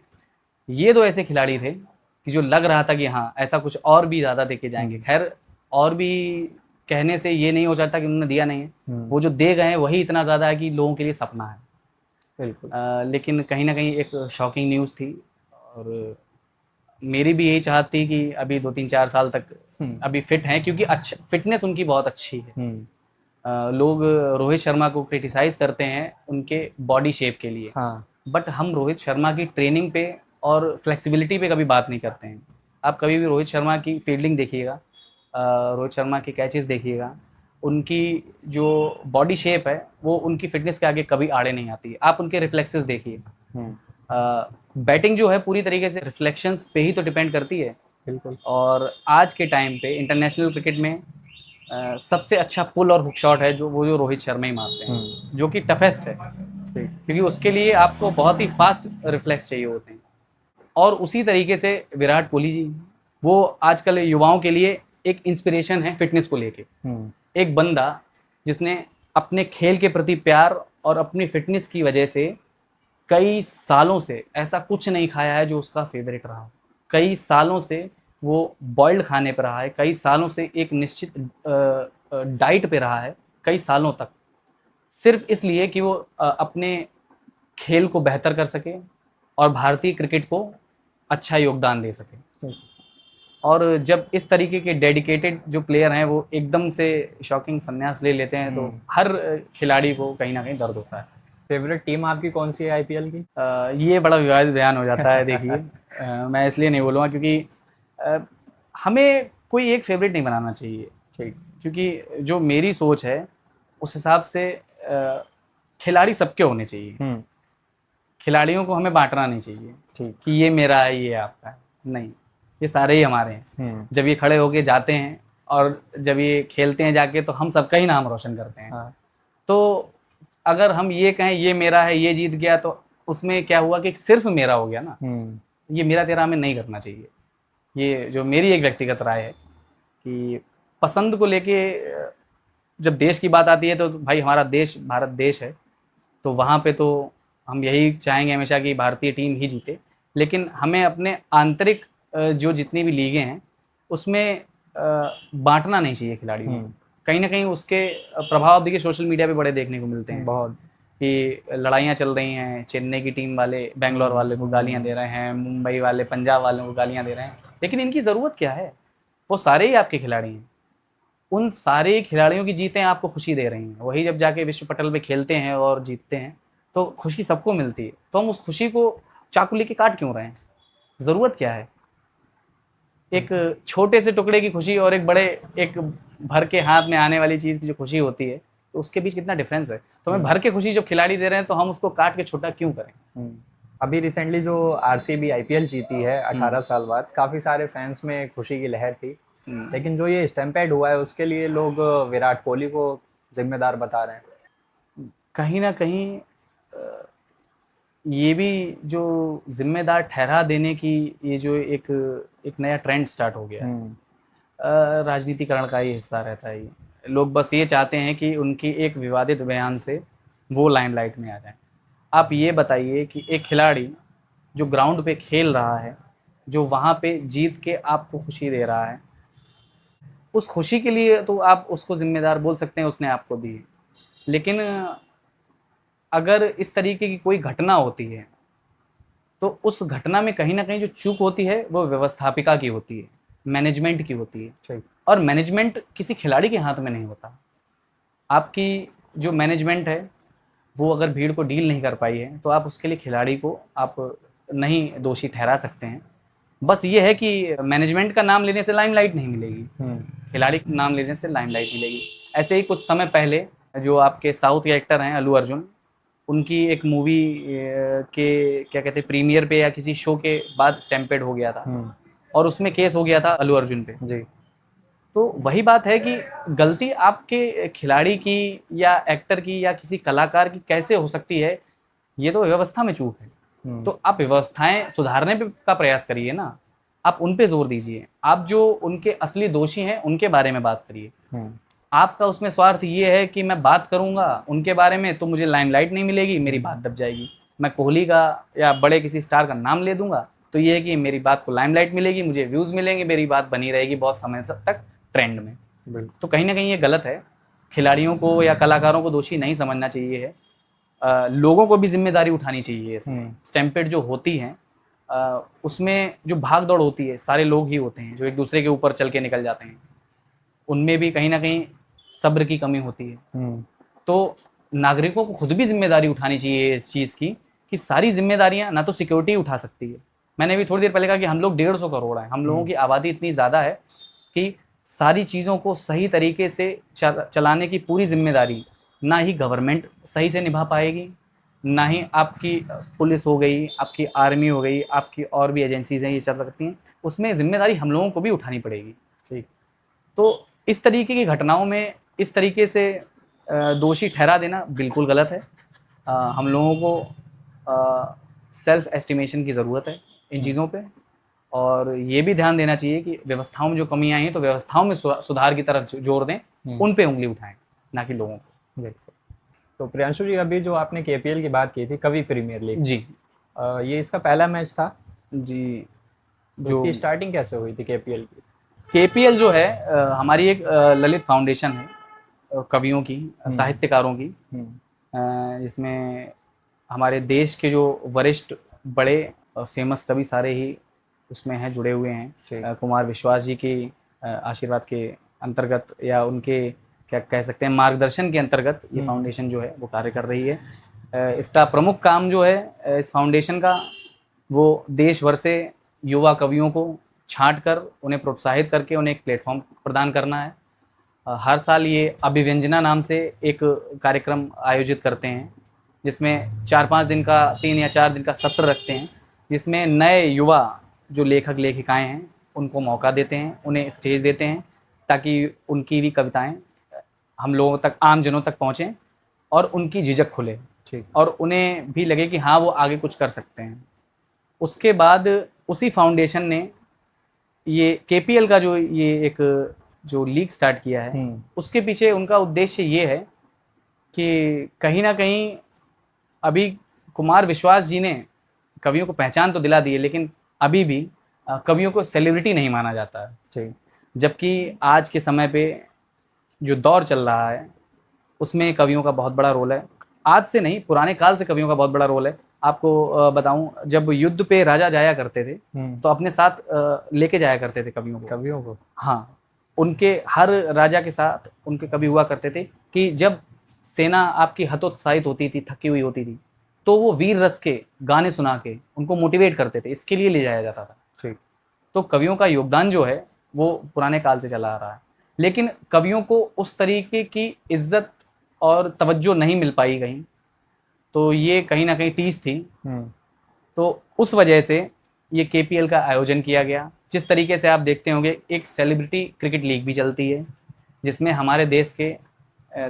ये दो ऐसे खिलाड़ी थे कि जो लग रहा था कि हाँ, ऐसा कुछ और भी ज़्यादा देखे जाएंगे। खैर, और भी कहने से ये नहीं हो जाता कि उन्होंने दिया नहीं है, वो जो दे गए हैं वही इतना ज़्यादा है कि लोगों के लिए सपना है। बिल्कुल। लेकिन कहीं ना कहीं एक शॉकिंग न्यूज़ थी, और मेरी भी यही चाहत थी कि अभी 2-3-4 साल तक अभी फिट हैं, क्योंकि अच्छा फिटनेस उनकी बहुत अच्छी है। लोग रोहित शर्मा को क्रिटिसाइज़ करते हैं उनके बॉडी शेप के लिए, हाँ। बट हम रोहित शर्मा की ट्रेनिंग पे और फ्लेक्सिबिलिटी पे कभी बात नहीं करते हैं। आप कभी भी रोहित शर्मा की फील्डिंग देखिएगा, रोहित शर्मा के कैचेस देखिएगा, उनकी जो बॉडी शेप है वो उनकी फिटनेस के आगे कभी आड़े नहीं आती है। आप उनके रिफ्लेक्सेस देखिए, बैटिंग जो है पूरी तरीके से रिफ्लेक्शंस पे ही तो डिपेंड करती है। बिल्कुल। और आज के टाइम पे इंटरनेशनल क्रिकेट में सबसे अच्छा पुल और हुक शॉट है जो रोहित शर्मा ही मारते हैं, जो कि टफेस्ट है, क्योंकि उसके लिए आपको बहुत ही फास्ट रिफ्लेक्स चाहिए होते हैं। और उसी तरीके से विराट कोहली जी, वो आजकल युवाओं के लिए एक इंस्पिरेशन है फिटनेस को लेके। एक बंदा जिसने अपने खेल के प्रति प्यार और अपनी फिटनेस की वजह से कई सालों से ऐसा कुछ नहीं खाया है जो उसका फेवरेट रहा हो। कई सालों से वो बॉइल्ड खाने पर रहा है, कई सालों से एक निश्चित डाइट पे रहा है, कई सालों तक, सिर्फ इसलिए कि वो अपने खेल को बेहतर कर सके और भारतीय क्रिकेट को अच्छा योगदान दे सके। और जब इस तरीके के डेडिकेटेड जो प्लेयर हैं वो एकदम से शॉकिंग संन्यास ले लेते हैं, तो हर खिलाड़ी को कहीं ना कहीं दर्द होता है। फेवरेट टीम आपकी कौन सी है आईपीएल की? ये बड़ा विवादित बयान हो जाता है। देखिए, मैं इसलिए नहीं बोलूँगा क्योंकि अ, हमें कोई एक फेवरेट नहीं बनाना चाहिए। ठीक। क्योंकि जो मेरी सोच है उस हिसाब से खिलाड़ी सबके होने चाहिए। खिलाड़ियों को हमें बांटना नहीं चाहिए ठीक। कि ये मेरा है, ये आपका है। नहीं, ये सारे ही हमारे हैं। जब ये खड़े होके जाते हैं और जब ये खेलते हैं जाके, तो हम सबका ही नाम रोशन करते हैं। हाँ। तो अगर हम ये कहें ये मेरा है, ये जीत गया, तो उसमें क्या हुआ कि सिर्फ मेरा हो गया ना। ये मेरा तेरा हमें नहीं करना चाहिए। ये जो मेरी एक व्यक्तिगत राय है कि पसंद को लेके जब देश की बात आती है तो भाई हमारा देश भारत देश है, तो वहाँ पे तो हम यही चाहेंगे हमेशा कि भारतीय टीम ही जीते। लेकिन हमें अपने आंतरिक जो जितनी भी लीगें हैं उसमें बांटना नहीं चाहिए खिलाड़ियों को। कहीं ना कहीं उसके प्रभाव देखिए सोशल मीडिया पे बड़े देखने को मिलते हैं बहुत। कि लड़ाइयाँ चल रही हैं, चेन्नई की टीम वाले बेंगलोर वाले को गालियाँ दे रहे हैं, मुंबई वाले पंजाब वालों को गालियाँ दे रहे हैं। लेकिन इनकी ज़रूरत क्या है? वो सारे ही आपके खिलाड़ी हैं। उन सारे खिलाड़ियों की जीतें आपको खुशी दे रही हैं। वही जब जाके विश्व पटल पे खेलते हैं और जीतते हैं तो खुशी सबको मिलती है। तो हम उस खुशी को चाकू लेके काट क्यों रहे हैं? ज़रूरत क्या है? एक छोटे से टुकड़े की खुशी और एक भर के हाथ में आने वाली चीज़ की जो खुशी होती है, तो उसके बीच कितना डिफरेंस है। तो हमें भर के खुशी जब खिलाड़ी दे रहे हैं तो हम उसको काट के छोटा क्यों करें। अभी रिसेंटली जो आरसीबी आईपीएल जीती है 18 साल बाद, काफी सारे फैंस में खुशी की लहर थी। लेकिन जो ये स्टैम्पेड हुआ है उसके लिए लोग विराट कोहली को जिम्मेदार बता रहे हैं। कहीं ना कहीं ये भी जो जिम्मेदार ठहरा देने की ये जो एक एक नया ट्रेंड स्टार्ट हो गया है, राजनीतिकरण का ही हिस्सा रहता है ये। लोग बस ये चाहते हैं कि उनकी एक विवादित बयान से वो लाइमलाइट में आ जाए। आप ये बताइए कि एक खिलाड़ी जो ग्राउंड पे खेल रहा है, जो वहाँ पे जीत के आपको खुशी दे रहा है, उस खुशी के लिए तो आप उसको जिम्मेदार बोल सकते हैं, उसने आपको दी। लेकिन अगर इस तरीके की कोई घटना होती है तो उस घटना में कहीं ना कहीं जो चूक होती है वो व्यवस्थापिका की होती है, मैनेजमेंट की होती है। और मैनेजमेंट किसी खिलाड़ी के हाथ में नहीं होता। आपकी जो मैनेजमेंट है वो अगर भीड़ को डील नहीं कर पाई है तो आप उसके लिए खिलाड़ी को आप नहीं दोषी ठहरा सकते हैं। बस ये है कि मैनेजमेंट का नाम लेने से लाइमलाइट नहीं मिलेगी, खिलाड़ी का नाम लेने से लाइमलाइट मिलेगी। ऐसे ही कुछ समय पहले जो आपके साउथ के एक्टर हैं अल्लू अर्जुन, उनकी एक मूवी के क्या कहते हैं प्रीमियर पे या किसी शो के बाद स्टैम्पेड हो गया था और उसमें केस हो गया था अल्लू अर्जुन पे जी। तो वही बात है कि गलती आपके खिलाड़ी की या एक्टर की या किसी कलाकार की कैसे हो सकती है, ये तो व्यवस्था में चूक है। तो आप व्यवस्थाएं सुधारने का प्रयास करिए ना, आप उन पे जोर दीजिए। आप जो उनके असली दोषी हैं उनके बारे में बात करिए। आपका उसमें स्वार्थ ये है कि मैं बात करूंगा उनके बारे में तो मुझे लाइमलाइट नहीं मिलेगी, मेरी बात दब जाएगी। मैं कोहली का या बड़े किसी स्टार का नाम ले दूंगा तो ये है कि मेरी बात को लाइमलाइट मिलेगी, मुझे व्यूज मिलेंगे, मेरी बात बनी रहेगी बहुत समय तक ट्रेंड में। तो कहीं ना कहीं ये गलत है। खिलाड़ियों को या कलाकारों को दोषी नहीं समझना चाहिए है। लोगों को भी जिम्मेदारी उठानी चाहिए इसमें। स्टैम्पेड जो होती है उसमें जो भाग दौड़ होती है सारे लोग ही होते हैं जो एक दूसरे के ऊपर चल के निकल जाते हैं, उनमें भी कहीं ना कहीं सब्र की कमी होती है। तो नागरिकों को खुद भी जिम्मेदारी उठानी चाहिए इस चीज़ की कि सारी जिम्मेदारियां ना तो सिक्योरिटी उठा सकती है। मैंने अभी थोड़ी देर पहले कहा कि हम लोग 150 करोड़ हैं, हम लोगों की आबादी इतनी ज़्यादा है कि सारी चीज़ों को सही तरीके से चलाने की पूरी जिम्मेदारी ना ही गवर्नमेंट सही से निभा पाएगी, ना ही आपकी पुलिस हो गई, आपकी आर्मी हो गई, आपकी और भी एजेंसीज हैं ये चल सकती हैं, उसमें जिम्मेदारी हम लोगों को भी उठानी पड़ेगी। ठीक। तो इस तरीके की घटनाओं में इस तरीके से दोषी ठहरा देना बिल्कुल गलत है। हम लोगों को सेल्फ एस्टिमेशन की ज़रूरत है इन चीज़ों पे, और ये भी ध्यान देना चाहिए कि व्यवस्थाओं में जो कमियां आई हैं तो व्यवस्थाओं में सुधार की तरफ जोर दें, उन पे उंगली उठाएं, ना कि लोगों को। बिल्कुल। तो प्रियांशु जी, अभी जो आपने केपीएल की बात की थी, कवि प्रीमियर लीग जी, ये इसका पहला मैच था जी। तो जो इसकी स्टार्टिंग कैसे हुई थी केपीएल की? केपीएल जो है हमारी एक ललित फाउंडेशन है कवियों की, साहित्यकारों की, जिसमें हमारे देश के जो वरिष्ठ बड़े फेमस कवि सारे ही उसमें हैं, जुड़े हुए हैं। कुमार विश्वास जी की आशीर्वाद के अंतर्गत या उनके क्या कह सकते हैं मार्गदर्शन के अंतर्गत ये फाउंडेशन जो है वो कार्य कर रही है। इसका प्रमुख काम जो है इस फाउंडेशन का, वो देश भर से युवा कवियों को छांट कर उन्हें प्रोत्साहित करके उन्हें एक प्लेटफॉर्म प्रदान करना है। हर साल ये अभिव्यंजना नाम से एक कार्यक्रम आयोजित करते हैं जिसमें 4-5 दिन का 3 या 4 दिन का सत्र रखते हैं, जिसमें नए युवा जो लेखक लेखिकाएं हैं उनको मौका देते हैं, उन्हें स्टेज देते हैं ताकि उनकी भी कविताएं हम लोगों तक, आम जनों तक पहुँचें और उनकी झिझक खुले और उन्हें भी लगे कि हाँ वो आगे कुछ कर सकते हैं। उसके बाद उसी फाउंडेशन ने ये केपीएल का जो ये एक जो लीग स्टार्ट किया है, उसके पीछे उनका उद्देश्य ये है कि कहीं ना कहीं अभी कुमार विश्वास जी ने कवियों को पहचान तो दिला दी है, लेकिन अभी भी कवियों को सेलिब्रिटी नहीं माना जाता है। जबकि आज के समय पे जो दौर चल रहा है उसमें कवियों का बहुत बड़ा रोल है। आज से नहीं, पुराने काल से कवियों का बहुत बड़ा रोल है। आपको बताऊं, जब युद्ध पे राजा जाया करते थे तो अपने साथ लेके जाया करते थे कवियों को। हाँ, उनके हर राजा के साथ उनके कवि हुआ करते थे कि जब सेना आपकी हतोत्साहित होती थी, थकी हुई होती थी, तो वो वीर रस के गाने सुना के उनको मोटिवेट करते थे, इसके लिए ले जाया जाता था। ठीक। तो कवियों का योगदान जो है वो पुराने काल से चला आ रहा है, लेकिन कवियों को उस तरीके की इज्जत और तवज्जो नहीं मिल पाई कहीं, तो ये कहीं ना कहीं टीस थी। तो उस वजह से ये केपीएल का आयोजन किया गया। जिस तरीके से आप देखते होंगे, एक सेलिब्रिटी क्रिकेट लीग भी चलती है जिसमें हमारे देश के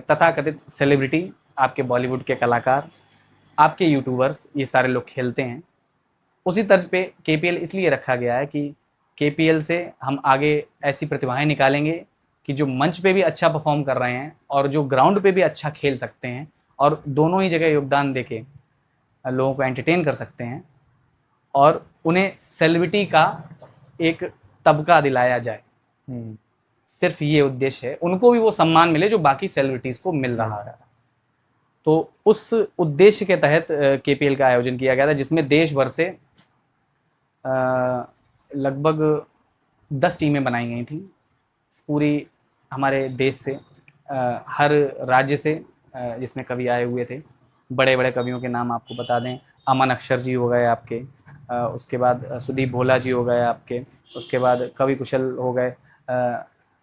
तथाकथित सेलिब्रिटी, आपके बॉलीवुड के कलाकार, आपके यूट्यूबर्स, ये सारे लोग खेलते हैं। उसी तर्ज पे केपीएल इसलिए रखा गया है कि केपीएल से हम आगे ऐसी प्रतिभाएं निकालेंगे कि जो मंच पे भी अच्छा परफॉर्म कर रहे हैं और जो ग्राउंड पे भी अच्छा खेल सकते हैं और दोनों ही जगह योगदान देके लोगों को एंटरटेन कर सकते हैं और उन्हें सेलिब्रिटी का एक तबका दिलाया जाए। सिर्फ ये उद्देश्य है, उनको भी वो सम्मान मिले जो बाकी सेलिब्रिटीज़ को मिल रहा है। तो उस उद्देश्य के तहत केपीएल का आयोजन किया गया था, जिसमें देश भर से लगभग 10 टीमें बनाई गई थी पूरी हमारे देश से, हर राज्य से, जिसमें कवि आए हुए थे। बड़े बड़े कवियों के नाम आपको बता दें, अमन अक्षर जी हो गए आपके, उसके बाद सुदीप भोला जी हो गए आपके, उसके बाद कवि कुशल हो गए,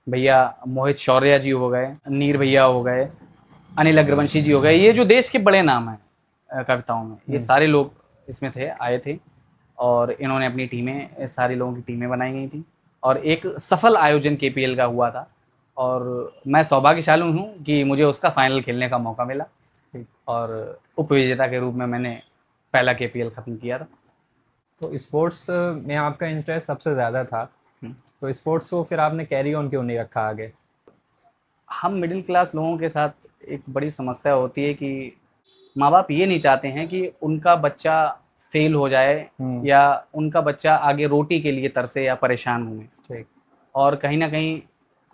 भैया मोहित शौर्या जी हो गए, नीर भैया हो गए, अनिल अग्रवंशी जी हो गए। ये जो देश के बड़े नाम हैं कविताओं में, ये सारे लोग इसमें थे, आए थे और इन्होंने अपनी टीमें, सारे लोगों की टीमें बनाई गई थी और एक सफल आयोजन केपीएल का हुआ था। और मैं सौभाग्यशाली हूँ कि मुझे उसका फाइनल खेलने का मौका मिला और उपविजेता के रूप में मैंने पहला केपीएल ख़त्म किया था। तो स्पोर्ट्स में आपका इंटरेस्ट सबसे ज़्यादा था, तो स्पोर्ट्स को फिर आपने कैरी ऑन क्यों नहीं रखा आगे? हम मिडिल क्लास लोगों के साथ एक बड़ी समस्या होती है कि माँ बाप ये नहीं चाहते हैं कि उनका बच्चा फेल हो जाए या उनका बच्चा आगे रोटी के लिए तरसे या परेशान हुए। और कहीं ना कहीं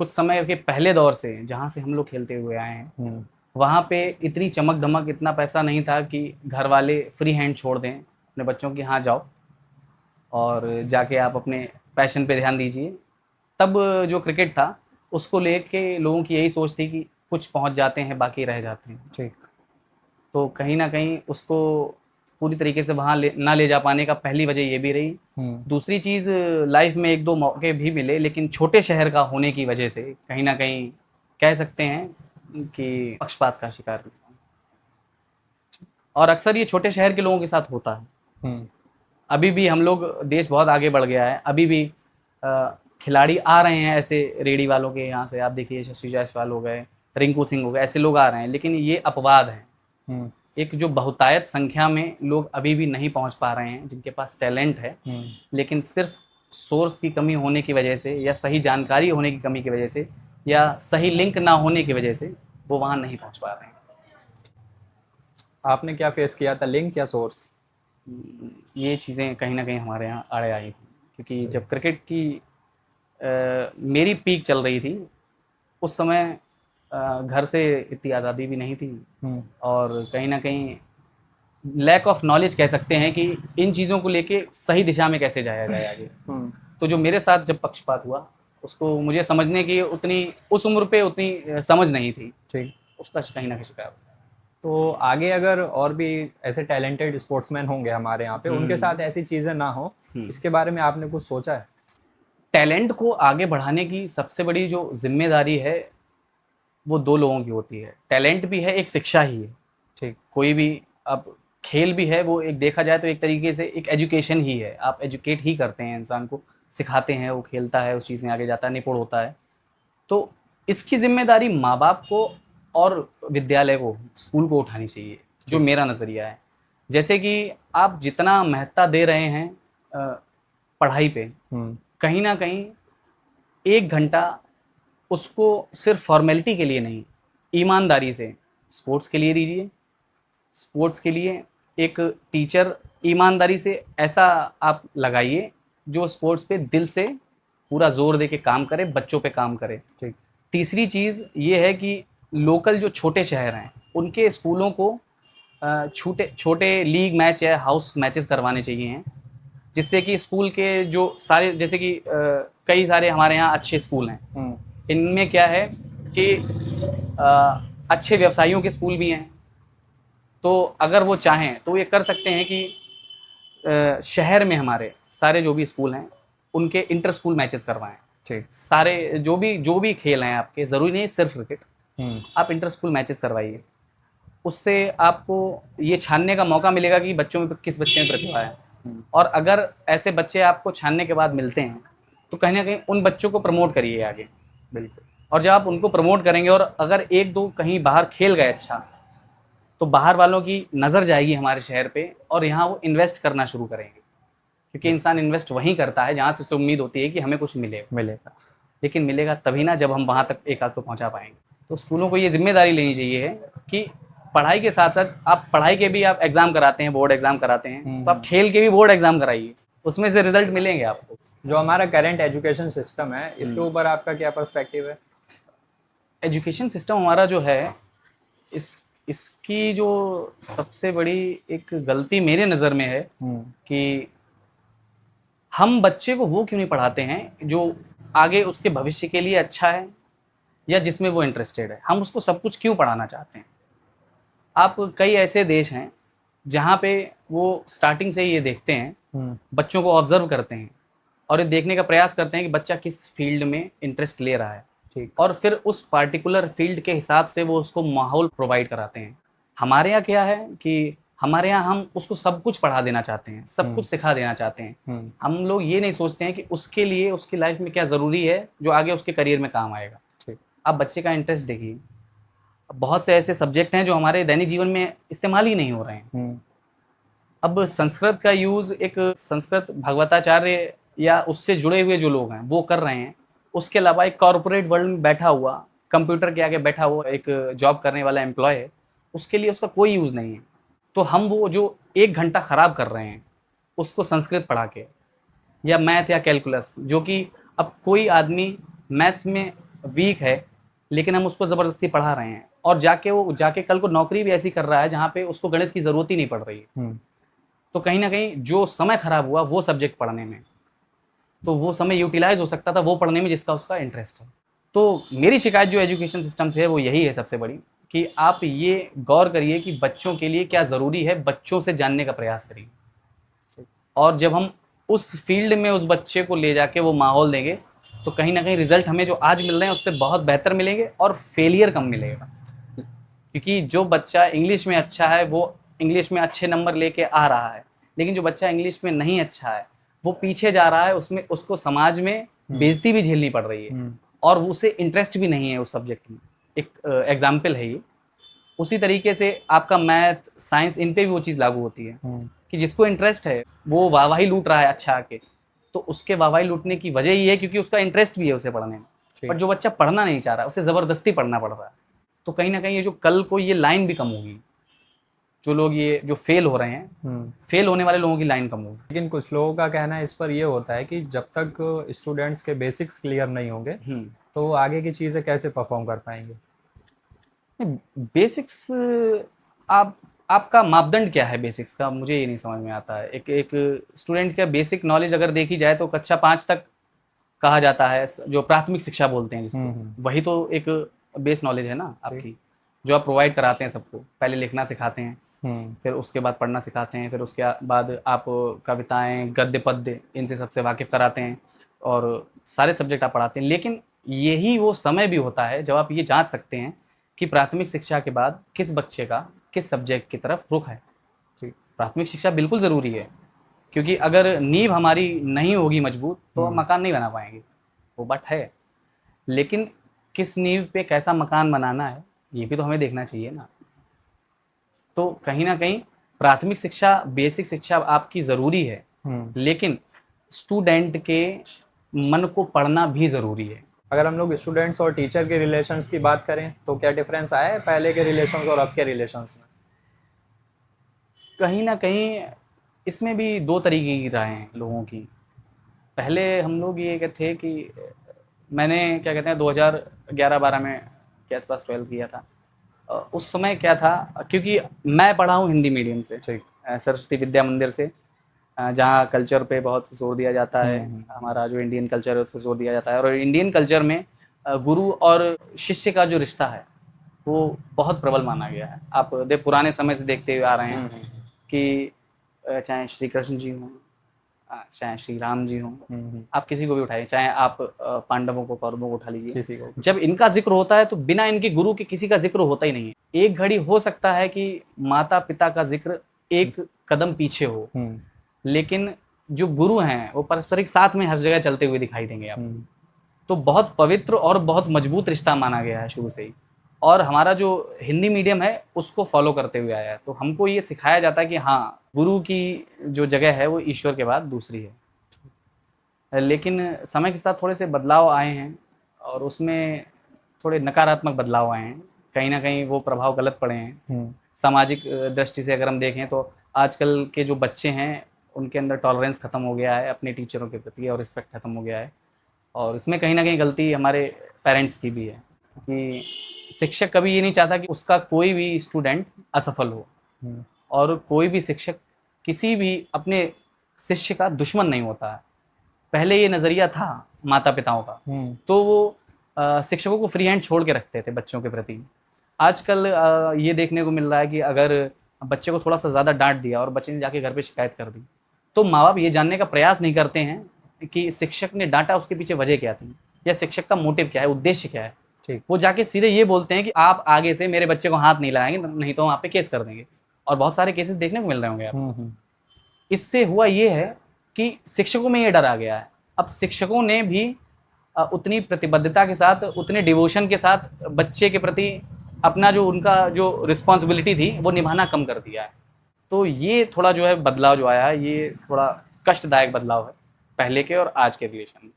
कुछ समय के पहले दौर से जहाँ से हम लोग खेलते हुए आए हैं, वहाँ पे इतनी चमक धमक, इतना पैसा नहीं था कि घर वाले फ्री हैंड छोड़ दें अपने बच्चों की, हाँ जाओ और जाके आप अपने पैशन पे ध्यान दीजिए। तब जो क्रिकेट था उसको लेके लोगों की यही सोच थी कि कुछ पहुंच जाते हैं बाकी रह जाते हैं। ठीक। तो कहीं ना कहीं उसको पूरी तरीके से वहाँ ना ले जा पाने का पहली वजह ये भी रही। दूसरी चीज़, लाइफ में एक दो मौके भी मिले, लेकिन छोटे शहर का होने की वजह से कहीं ना कहीं कह सकते हैं कि पक्षपात का शिकार हुआ। और अक्सर ये छोटे शहर के लोगों के साथ होता है। अभी भी हम लोग, देश बहुत आगे बढ़ गया है, अभी भी खिलाड़ी आ रहे हैं ऐसे रेडी वालों के यहाँ से। आप देखिए यशस्वी जायसवाल हो गए, रिंकू सिंह हो गए, ऐसे लोग आ रहे हैं, लेकिन ये अपवाद है। एक जो बहुतायत संख्या में लोग अभी भी नहीं पहुंच पा रहे हैं जिनके पास टैलेंट है, लेकिन सिर्फ सोर्स की कमी होने की वजह से या सही जानकारी होने की कमी की वजह से या सही लिंक ना होने की वजह से वो वहाँ नहीं पहुँच पा रहे हैं। आपने क्या फेस किया था, लिंक या सोर्स? ये चीज़ें कहीं ना कहीं हमारे यहाँ आड़े आई थी, क्योंकि जब क्रिकेट की मेरी पीक चल रही थी उस समय घर से इतनी आज़ादी भी नहीं थी और कहीं ना कहीं लैक ऑफ नॉलेज कह सकते हैं कि इन चीज़ों को लेके सही दिशा में कैसे जाया जाए आगे। तो जो मेरे साथ जब पक्षपात हुआ उसको मुझे समझने की उतनी, उस उम्र पे उतनी समझ नहीं थी। ठीक, उसका कहीं ना कहीं शिकार। तो आगे अगर और भी ऐसे टैलेंटेड स्पोर्ट्समैन होंगे हमारे यहाँ पे, उनके साथ ऐसी चीज़ें ना हो, इसके बारे में आपने कुछ सोचा है? टैलेंट को आगे बढ़ाने की सबसे बड़ी जो जिम्मेदारी है वो दो लोगों की होती है। टैलेंट भी है, एक शिक्षा ही है। ठीक, कोई भी, अब खेल भी है, वो एक देखा जाए तो एक तरीके से एक एजुकेशन ही है। आप एजुकेट ही करते हैं इंसान को, सिखाते हैं, वो खेलता है, उस चीज़ में आगे जाता है, निपुण होता है। तो इसकी जिम्मेदारी माँ बाप को और विद्यालय को, स्कूल को उठानी चाहिए, जो मेरा नज़रिया है। जैसे कि आप जितना महत्ता दे रहे हैं पढ़ाई पे, कहीं ना कहीं 1 घंटा उसको सिर्फ फॉर्मेलिटी के लिए नहीं, ईमानदारी से स्पोर्ट्स के लिए दीजिए। स्पोर्ट्स के लिए एक टीचर ईमानदारी से ऐसा आप लगाइए जो स्पोर्ट्स पे दिल से पूरा जोर दे के काम करे, बच्चों पे काम करे। ठीक। तीसरी चीज़ ये है कि लोकल जो छोटे शहर हैं उनके स्कूलों को छोटे छोटे लीग मैच या हाउस मैचेस करवाने चाहिए हैं, जिससे कि स्कूल के जो सारे, जैसे कि कई सारे हमारे यहाँ अच्छे स्कूल हैं, इनमें क्या है कि अच्छे व्यवसायियों के स्कूल भी हैं। तो अगर वो चाहें तो ये कर सकते हैं कि शहर में हमारे सारे जो भी स्कूल हैं उनके इंटर स्कूल मैचेस करवाएं। ठीक। सारे जो भी खेल हैं आपके, ज़रूरी नहीं है सिर्फ क्रिकेट, आप इंटर स्कूल मैचेस करवाइए। उससे आपको ये छानने का मौका मिलेगा कि बच्चों में किस बच्चे में प्रतिभा है। और अगर ऐसे बच्चे आपको छानने के बाद मिलते हैं तो कहीं ना कहीं उन बच्चों को प्रमोट करिए आगे। बिल्कुल। और जब आप उनको प्रमोट करेंगे और अगर एक दो कहीं बाहर खेल गए अच्छा, तो बाहर वालों की नज़र जाएगी हमारे शहर पे और यहाँ वो इन्वेस्ट करना शुरू करेंगे, क्योंकि इंसान इन्वेस्ट वहीं करता है जहाँ से उसे उम्मीद होती है कि हमें कुछ मिलेगा। लेकिन मिलेगा तभी ना जब हम वहाँ तक एक आध को पहुँचा पाएंगे। तो स्कूलों को ये जिम्मेदारी लेनी चाहिए है कि पढ़ाई के साथ साथ आप पढ़ाई के भी आप एग्ज़ाम कराते हैं, बोर्ड एग्ज़ाम कराते हैं, तो आप खेल के भी बोर्ड एग्ज़ाम कराइए, उसमें से रिजल्ट मिलेंगे आपको। जो हमारा करंट एजुकेशन सिस्टम है इसके ऊपर आपका क्या पर्सपेक्टिव है? एजुकेशन सिस्टम हमारा जो है, इसकी जो सबसे बड़ी एक गलती मेरे नज़र में है कि हम बच्चे को वो क्यों नहीं पढ़ाते हैं जो आगे उसके भविष्य के लिए अच्छा है या जिसमें वो इंटरेस्टेड है। हम उसको सब कुछ क्यों पढ़ाना चाहते हैं? आप कई ऐसे देश हैं जहाँ पे वो स्टार्टिंग से ही ये देखते हैं, बच्चों को ऑब्जर्व करते हैं और ये देखने का प्रयास करते हैं कि बच्चा किस फील्ड में इंटरेस्ट ले रहा है। ठीक। और फिर उस पार्टिकुलर फील्ड के हिसाब से वो उसको माहौल प्रोवाइड कराते हैं। हमारे यहाँ क्या है कि हमारे यहाँ हम उसको सब कुछ पढ़ा देना चाहते हैं, सब कुछ सिखा देना चाहते हैं। हम लोग ये नहीं सोचते हैं कि उसके लिए उसकी लाइफ में क्या ज़रूरी है जो आगे उसके करियर में काम आएगा। ठीक। आप बच्चे का इंटरेस्ट देखिए, बहुत से ऐसे सब्जेक्ट हैं जो हमारे दैनिक जीवन में इस्तेमाल ही नहीं हो रहे हैं। अब संस्कृत का यूज़ एक संस्कृत भगवताचार्य या उससे जुड़े हुए जो लोग हैं वो कर रहे हैं। उसके अलावा एक कॉरपोरेट वर्ल्ड में बैठा हुआ, कंप्यूटर के आगे बैठा हुआ एक जॉब करने वाला एम्प्लॉय है, उसके लिए उसका कोई यूज़ नहीं है। तो हम वो जो 1 घंटा ख़राब कर रहे हैं उसको संस्कृत पढ़ा के, या मैथ या कैलकुलस, जो कि अब कोई आदमी मैथ्स में वीक है लेकिन हम उसको ज़बरदस्ती पढ़ा रहे हैं और जाके कल को नौकरी भी ऐसी कर रहा है जहाँ पे उसको गणित की ज़रूरत ही नहीं पड़ रही है। तो कहीं ना कहीं जो समय ख़राब हुआ वो सब्जेक्ट पढ़ने में, तो वो समय यूटिलाइज हो सकता था वो पढ़ने में जिसका उसका इंटरेस्ट है। तो मेरी शिकायत जो एजुकेशन सिस्टम से है वो यही है सबसे बड़ी, कि आप ये गौर करिए कि बच्चों के लिए क्या ज़रूरी है, बच्चों से जानने का प्रयास करिए। और जब हम उस फील्ड में उस बच्चे को ले जाके वो माहौल देंगे तो कहीं ना कहीं रिजल्ट हमें जो आज मिल रहे हैं उससे बहुत बेहतर मिलेंगे और फेलियर कम मिलेगा। क्योंकि जो बच्चा इंग्लिश में अच्छा है वो इंग्लिश में अच्छे नंबर लेके आ रहा है, लेकिन जो बच्चा इंग्लिश में नहीं अच्छा है वो पीछे जा रहा है, उसमें उसको समाज में बेइज्जती भी झेलनी पड़ रही है और उसे इंटरेस्ट भी नहीं है उस सब्जेक्ट में। एक एग्जाम्पल है ये। उसी तरीके से आपका मैथ, साइंस, इन पे भी वो चीज़ लागू होती है कि जिसको इंटरेस्ट है वो वाहवाही लूट रहा है अच्छा आके, तो उसके वाहवाही लूटने की वजह ये है क्योंकि उसका इंटरेस्ट भी है उसे पढ़ने में। पर जो बच्चा पढ़ना नहीं चाह रहा है उसे ज़बरदस्ती पढ़ना पड़ रहा है, तो कहीं ना कहीं ये जो कल को ये लाइन भी कम होगी, जो लोग ये जो फेल हो रहे हैं, फेल होने वाले लोगों की लाइन कम होगी। लेकिन कुछ लोगों का कहना इस पर ये होता है कि जब तक स्टूडेंट्स के बेसिक्स क्लियर नहीं होंगे तो वो आगे की चीज़ें कैसे परफॉर्म कर पाएंगे? बेसिक्स आपका मापदंड क्या है बेसिक्स का, मुझे ये नहीं समझ में आता है। एक स्टूडेंट का बेसिक नॉलेज अगर देखी जाए तो कक्षा 5 तक कहा जाता है, जो प्राथमिक शिक्षा बोलते हैं जिसको, वही तो एक बेस नॉलेज है ना आपकी, जो आप प्रोवाइड कराते हैं सबको। पहले लिखना सिखाते हैं, फिर उसके बाद पढ़ना सिखाते हैं, फिर उसके बाद आप कविताएं, गद्य, पद्य, इनसे सबसे वाकिफ़ कराते हैं और सारे सब्जेक्ट आप पढ़ाते हैं। लेकिन यही वो समय भी होता है जब आप ये जांच सकते हैं कि प्राथमिक शिक्षा के बाद किस बच्चे का किस सब्जेक्ट की तरफ रुख है। प्राथमिक शिक्षा बिल्कुल ज़रूरी है, क्योंकि अगर नींव हमारी नहीं होगी मजबूत तो हम मकान नहीं बना पाएंगे, वो बात है। लेकिन किस नींव पे कैसा मकान बनाना है ये भी तो हमें देखना चाहिए ना। तो कहीं ना कहीं प्राथमिक शिक्षा, बेसिक शिक्षा आपकी ज़रूरी है, लेकिन स्टूडेंट के मन को पढ़ना भी ज़रूरी है। अगर हम लोग स्टूडेंट्स और टीचर के रिलेशंस की बात करें तो क्या डिफरेंस आया है पहले के रिलेशंस और अब के रिलेशंस में? कहीं ना कहीं इसमें भी दो तरीके की राय हैं लोगों की। पहले हम लोग ये कहते थे कि मैंने क्या कहते हैं 2011-12 में के आसपास 12 किया था। उस समय क्या था, क्योंकि मैं पढ़ा हूँ हिंदी मीडियम से, सरस्वती विद्या मंदिर से, जहाँ कल्चर पे बहुत जोर दिया जाता है। हमारा जो इंडियन कल्चर है उस पर जोर दिया जाता है और इंडियन कल्चर में गुरु और शिष्य का जो रिश्ता है वो बहुत प्रबल माना गया है। आप पुराने समय से देखते हुए आ रहे हैं कि चाहे श्री कृष्ण जी हों, चाहे श्री राम जी हों, आप किसी को भी उठाइए, चाहे आप पांडवों को, कौरवों को उठा लीजिए, किसी को जब इनका जिक्र होता है तो बिना इनके गुरु के किसी का जिक्र होता ही नहीं है। एक घड़ी हो सकता है कि माता पिता का जिक्र एक कदम पीछे हो, लेकिन जो गुरु हैं वो पारस्परिक साथ में हर जगह चलते हुए दिखाई देंगे आपको। तो बहुत पवित्र और बहुत मजबूत रिश्ता माना गया है शुरू से ही, और हमारा जो हिंदी मीडियम है उसको फॉलो करते हुए आया है। तो हमको ये सिखाया जाता है कि हाँ, गुरु की जो जगह है वो ईश्वर के बाद दूसरी है। लेकिन समय के साथ थोड़े से बदलाव आए हैं और उसमें थोड़े नकारात्मक बदलाव आए हैं, कहीं ना कहीं वो प्रभाव गलत पड़े हैं। सामाजिक दृष्टि से अगर हम देखें तो आजकल के जो बच्चे हैं उनके अंदर टॉलरेंस ख़त्म हो गया है अपने टीचरों के प्रति, और रिस्पेक्ट ख़त्म हो गया है। और इसमें कहीं ना कहीं गलती हमारे पेरेंट्स की भी है, कि शिक्षक कभी ये नहीं चाहता कि उसका कोई भी स्टूडेंट असफल हो, और कोई भी शिक्षक किसी भी अपने शिष्य का दुश्मन नहीं होता है। पहले ये नज़रिया था माता पिताओं का, तो वो शिक्षकों को फ्री हैंड छोड़ के रखते थे बच्चों के प्रति। आजकल ये देखने को मिल रहा है कि अगर बच्चे को थोड़ा सा ज़्यादा डांट दिया और बच्चे ने जाके घर पे शिकायत कर दी, तो माँ बाप ये जानने का प्रयास नहीं करते हैं कि शिक्षक ने डांटा, उसके पीछे वजह क्या थी, या शिक्षक का मोटिव क्या है, उद्देश्य क्या है। ठीक। वो जाके सीधे ये बोलते हैं कि आप आगे से मेरे बच्चे को हाथ नहीं लगाएंगे, नहीं तो हम आप पे केस कर देंगे। और बहुत सारे केसेस देखने को मिल रहे होंगे आप। इससे हुआ ये है कि शिक्षकों में ये डर आ गया है। अब शिक्षकों ने भी उतनी प्रतिबद्धता के साथ, उतने डिवोशन के साथ बच्चे के प्रति अपना जो उनका जो रिस्पॉन्सिबिलिटी थी वो निभाना कम कर दिया है। तो ये थोड़ा जो है बदलाव जो आया है, ये थोड़ा कष्टदायक बदलाव है पहले के और आज के रिलेशन में।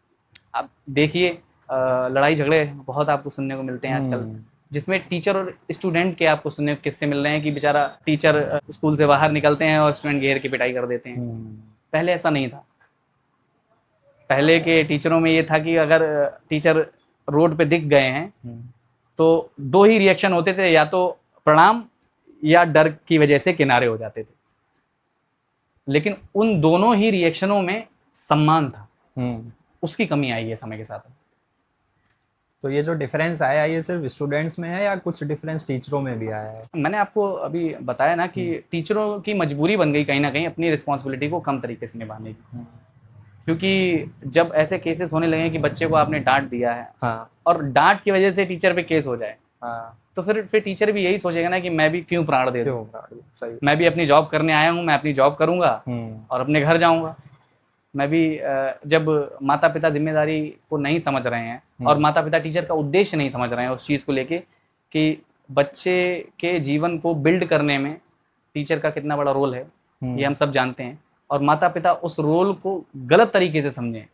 आप देखिए लड़ाई झगड़े बहुत आपको सुनने को मिलते हैं आजकल, जिसमें टीचर और स्टूडेंट के आपको सुनने को किस्से मिल रहे हैं कि बेचारा टीचर स्कूल से बाहर निकलते हैं और स्टूडेंट घेर के पिटाई कर देते हैं। पहले ऐसा नहीं था। पहले के टीचरों में ये था कि अगर टीचर रोड पे दिख गए हैं तो दो ही रिएक्शन होते थे, या तो प्रणाम या डर की वजह से किनारे हो जाते थे। लेकिन उन दोनों ही रिएक्शनों में सम्मान था, उसकी कमी आई है समय के साथ। तो ये जो डिफरेंस आया ये सिर्फ स्टूडेंट्स में है या कुछ डिफरेंस टीचरों में भी आया है? मैंने आपको अभी बताया ना कि टीचरों की मजबूरी बन गई कहीं ना कहीं अपनी रिस्पॉन्सिबिलिटी को कम तरीके से निभाने की। क्योंकि जब ऐसे केसेस होने लगे कि बच्चे को आपने डांट दिया है, और डांट की वजह से टीचर पे केस हो जाए, तो फिर टीचर भी यही सोचेगा ना कि मैं भी क्यों प्राण दे दूं, मैं भी अपनी जॉब करने आया हूँ, मैं अपनी जॉब करूंगा और अपने घर जाऊंगा। मैं भी जब माता पिता जिम्मेदारी को नहीं समझ रहे हैं और माता पिता टीचर का उद्देश्य नहीं समझ रहे हैं उस चीज़ को लेके कि बच्चे के जीवन को बिल्ड करने में टीचर का कितना बड़ा रोल है, ये हम सब जानते हैं, और माता पिता उस रोल को गलत तरीके से समझें,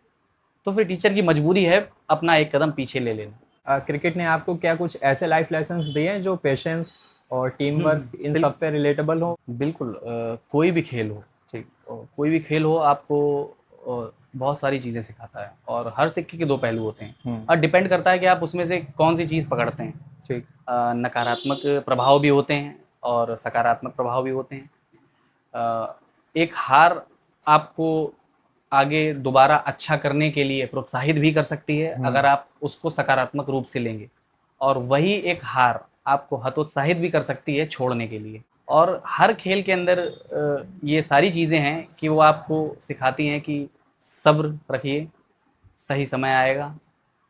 तो फिर टीचर की मजबूरी है अपना एक कदम पीछे ले लेना। क्रिकेट ने आपको क्या कुछ ऐसे लाइफ लेसन्स दिए हैं जो पेशेंस और टीम वर्क इन सब पे रिलेटेबल हो? बिल्कुल। कोई भी खेल हो, ठीक, कोई भी खेल हो, आपको बहुत सारी चीज़ें सिखाता है, और हर सिक्के के दो पहलू होते हैं, और डिपेंड करता है कि आप उसमें से कौन सी चीज़ पकड़ते हैं। ठीक। नकारात्मक प्रभाव भी होते हैं और सकारात्मक प्रभाव भी होते हैं। एक हार आपको आगे दोबारा अच्छा करने के लिए प्रोत्साहित भी कर सकती है अगर आप उसको सकारात्मक रूप से लेंगे, और वही एक हार आपको हतोत्साहित भी कर सकती है छोड़ने के लिए। और हर खेल के अंदर ये सारी चीज़ें हैं कि वो आपको सिखाती हैं कि सब्र रखिए, सही समय आएगा,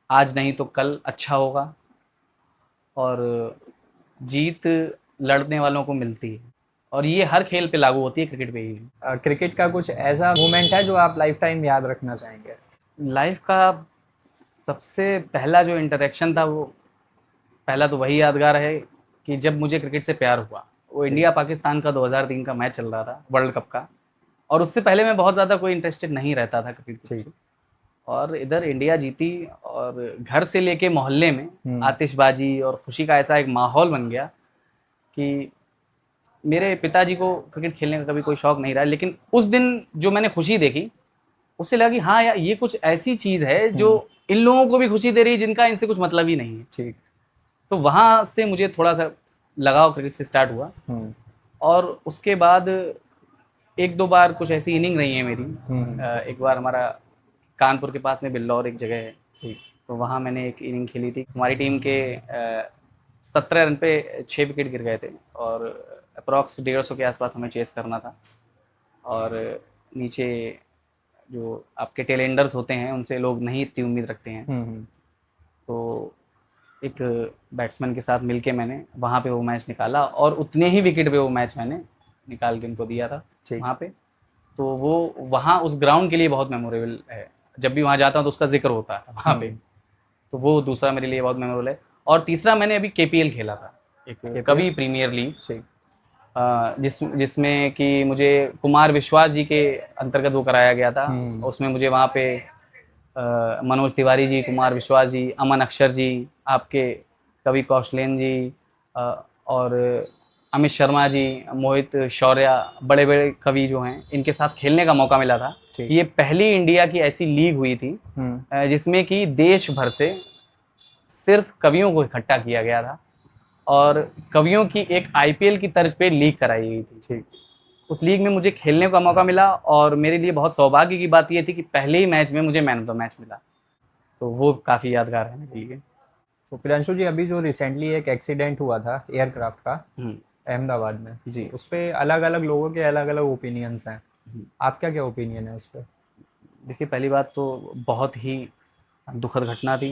आज नहीं तो कल अच्छा होगा, और जीत लड़ने वालों को मिलती है, और ये हर खेल पे लागू होती है, क्रिकेट पे ही। क्रिकेट का कुछ ऐसा मोमेंट है जो आप लाइफ टाइम याद रखना चाहेंगे? लाइफ का सबसे पहला जो इंटरेक्शन था, वो पहला तो वही यादगार है कि जब मुझे क्रिकेट से प्यार हुआ। वो इंडिया पाकिस्तान का 2003 का मैच चल रहा था, वर्ल्ड कप का, और उससे पहले मैं बहुत ज़्यादा कोई इंटरेस्टेड नहीं रहता था क्रिकेट में। और इधर इंडिया जीती और घर से लेके मोहल्ले में आतिशबाजी और खुशी का ऐसा एक माहौल बन गया कि मेरे पिताजी को क्रिकेट खेलने का कभी कोई शौक नहीं रहा, लेकिन उस दिन जो मैंने खुशी देखी उससे लगा कि हाँ यार, ये कुछ ऐसी चीज़ है जो इन लोगों को भी खुशी दे रही है जिनका इनसे कुछ मतलब ही नहीं है। ठीक। तो वहाँ से मुझे थोड़ा सा लगाव क्रिकेट से स्टार्ट हुआ, और उसके बाद एक दो बार कुछ ऐसी इनिंग रही है मेरी। एक बार हमारा कानपुर के पास में बिल्लौर एक जगह है, ठीक, तो वहाँ मैंने एक इनिंग खेली थी। हमारी टीम के 17 रन पे 6 विकेट गिर गए थे, और अप्रॉक्स 150 के आसपास हमें चेस करना था, और नीचे जो आपके टेलेंडर्स होते हैं उनसे लोग नहीं इतनी उम्मीद रखते हैं। तो एक बैट्समैन के साथ मिलके मैंने वहाँ पे वो मैच निकाला और उतने ही विकेट पे वो मैच मैंने निकाल के उनको दिया था ठीक। वहाँ पे। तो वो वहाँ उस ग्राउंड के लिए बहुत मेमोरेबल है, जब भी वहाँ जाता हूँ तो उसका जिक्र होता है वहाँ पे। तो वो दूसरा मेरे लिए बहुत मेमोरेबल है। और तीसरा मैंने अभी KPL खेला था, एक कवि प्रीमियर लीग, ठीक। जिसमें कि मुझे कुमार विश्वास जी के अंतर्गत वो कराया गया था। उसमें मुझे वहाँ पे मनोज तिवारी जी, कुमार विश्वास जी, अमन अक्षर जी, आपके कवि कौशलेन जी, और अमित शर्मा जी, मोहित शौर्या, बड़े बड़े कवि जो हैं इनके साथ खेलने का मौका मिला था। ठीक। ये पहली इंडिया की ऐसी लीग हुई थी जिसमें कि देश भर से सिर्फ कवियों को इकट्ठा किया गया था और कवियों की एक IPL की तर्ज पे लीग कराई गई थी। ठीक। उस लीग में मुझे खेलने का मौका मिला और मेरे लिए बहुत सौभाग्य की बात ये थी कि पहले ही मैच में मुझे मैन ऑफ द मैच मिला। तो वो काफ़ी यादगार है मेरे लिए। तो प्रियांशु जी, अभी जो रिसेंटली एक एक्सीडेंट हुआ था एयरक्राफ्ट का अहमदाबाद में, जी। उस पर अलग अलग लोगों के अलग अलग ओपिनियंस हैं। आपका क्या ओपिनियन है उस पर? देखिए, पहली बात तो बहुत ही दुखद घटना थी।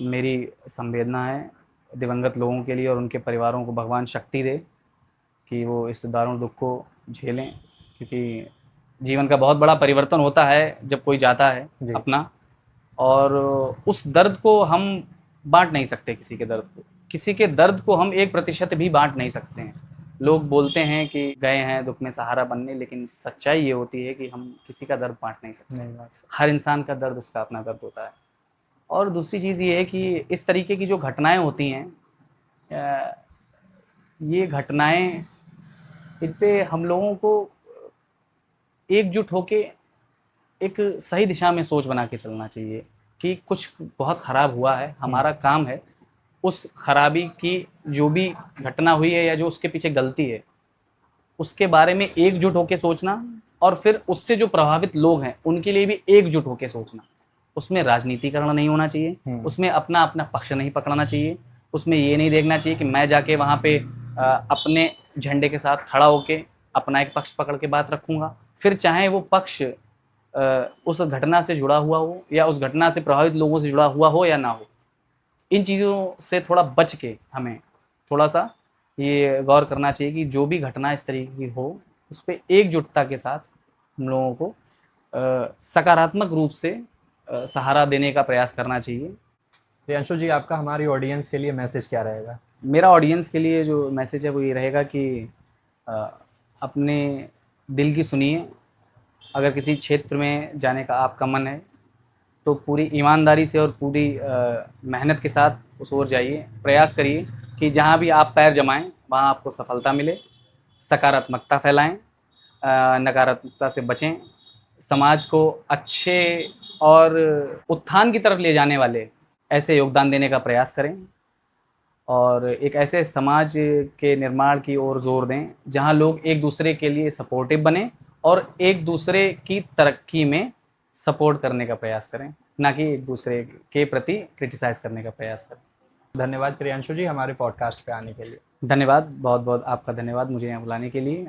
मेरी संवेदना है दिवंगत लोगों के लिए और उनके परिवारों को भगवान शक्ति दे कि वो इस दारुण दुख को झेलें, क्योंकि जीवन का बहुत बड़ा परिवर्तन होता है जब कोई जाता है जी। अपना, और उस दर्द को हम बांट नहीं सकते। किसी के दर्द को हम 1% भी बांट नहीं सकते हैं। लोग बोलते हैं कि गए हैं दुख में सहारा बनने, लेकिन सच्चाई ये होती है कि हम किसी का दर्द बांट नहीं सकते। नहीं बात सही। हर इंसान का दर्द उसका अपना दर्द होता है। और दूसरी चीज़ ये है कि इस तरीके की जो घटनाएं होती हैं, ये घटनाएं, इन पे हम लोगों को एकजुट होके एक सही दिशा में सोच बना के चलना चाहिए कि कुछ बहुत ख़राब हुआ है, हमारा काम है उस खराबी की, जो भी घटना हुई है या जो उसके पीछे गलती है, उसके बारे में एकजुट होके सोचना, और फिर उससे जो प्रभावित लोग हैं उनके लिए भी एकजुट होके सोचना। उसमें राजनीतिकरण नहीं होना चाहिए, उसमें अपना अपना पक्ष नहीं पकड़ना चाहिए, उसमें ये नहीं देखना चाहिए कि मैं जाके वहाँ पे अपने झंडे के साथ खड़ा होके अपना एक पक्ष पकड़ के बात रखूँगा, फिर चाहे वो पक्ष उस घटना से जुड़ा हुआ हो या उस घटना से प्रभावित लोगों से जुड़ा हुआ हो या ना हो। इन चीज़ों से थोड़ा बच के हमें थोड़ा सा ये गौर करना चाहिए कि जो भी घटना इस तरीके की हो, उस पर एकजुटता के साथ हम लोगों को सकारात्मक रूप से सहारा देने का प्रयास करना चाहिए। प्रियांशु जी, आपका हमारी ऑडियंस के लिए मैसेज क्या रहेगा? मेरा ऑडियंस के लिए जो मैसेज है वो ये रहेगा कि अपने दिल की सुनिए। अगर किसी क्षेत्र में जाने का आपका मन है तो पूरी ईमानदारी से और पूरी मेहनत के साथ उस ओर जाइए। प्रयास करिए कि जहाँ भी आप पैर जमाएं वहाँ आपको सफलता मिले। सकारात्मकता फैलाएं, नकारात्मकता से बचें। समाज को अच्छे और उत्थान की तरफ ले जाने वाले ऐसे योगदान देने का प्रयास करें और एक ऐसे समाज के निर्माण की ओर जोर दें जहाँ लोग एक दूसरे के लिए सपोर्टिव बने और एक दूसरे की तरक्की में सपोर्ट करने का प्रयास करें, ना कि एक दूसरे के प्रति क्रिटिसाइज़ करने का प्रयास करें। धन्यवाद प्रियांशु जी, हमारे पॉडकास्ट पे आने के लिए। धन्यवाद, बहुत बहुत आपका धन्यवाद मुझे यहाँ बुलाने के लिए।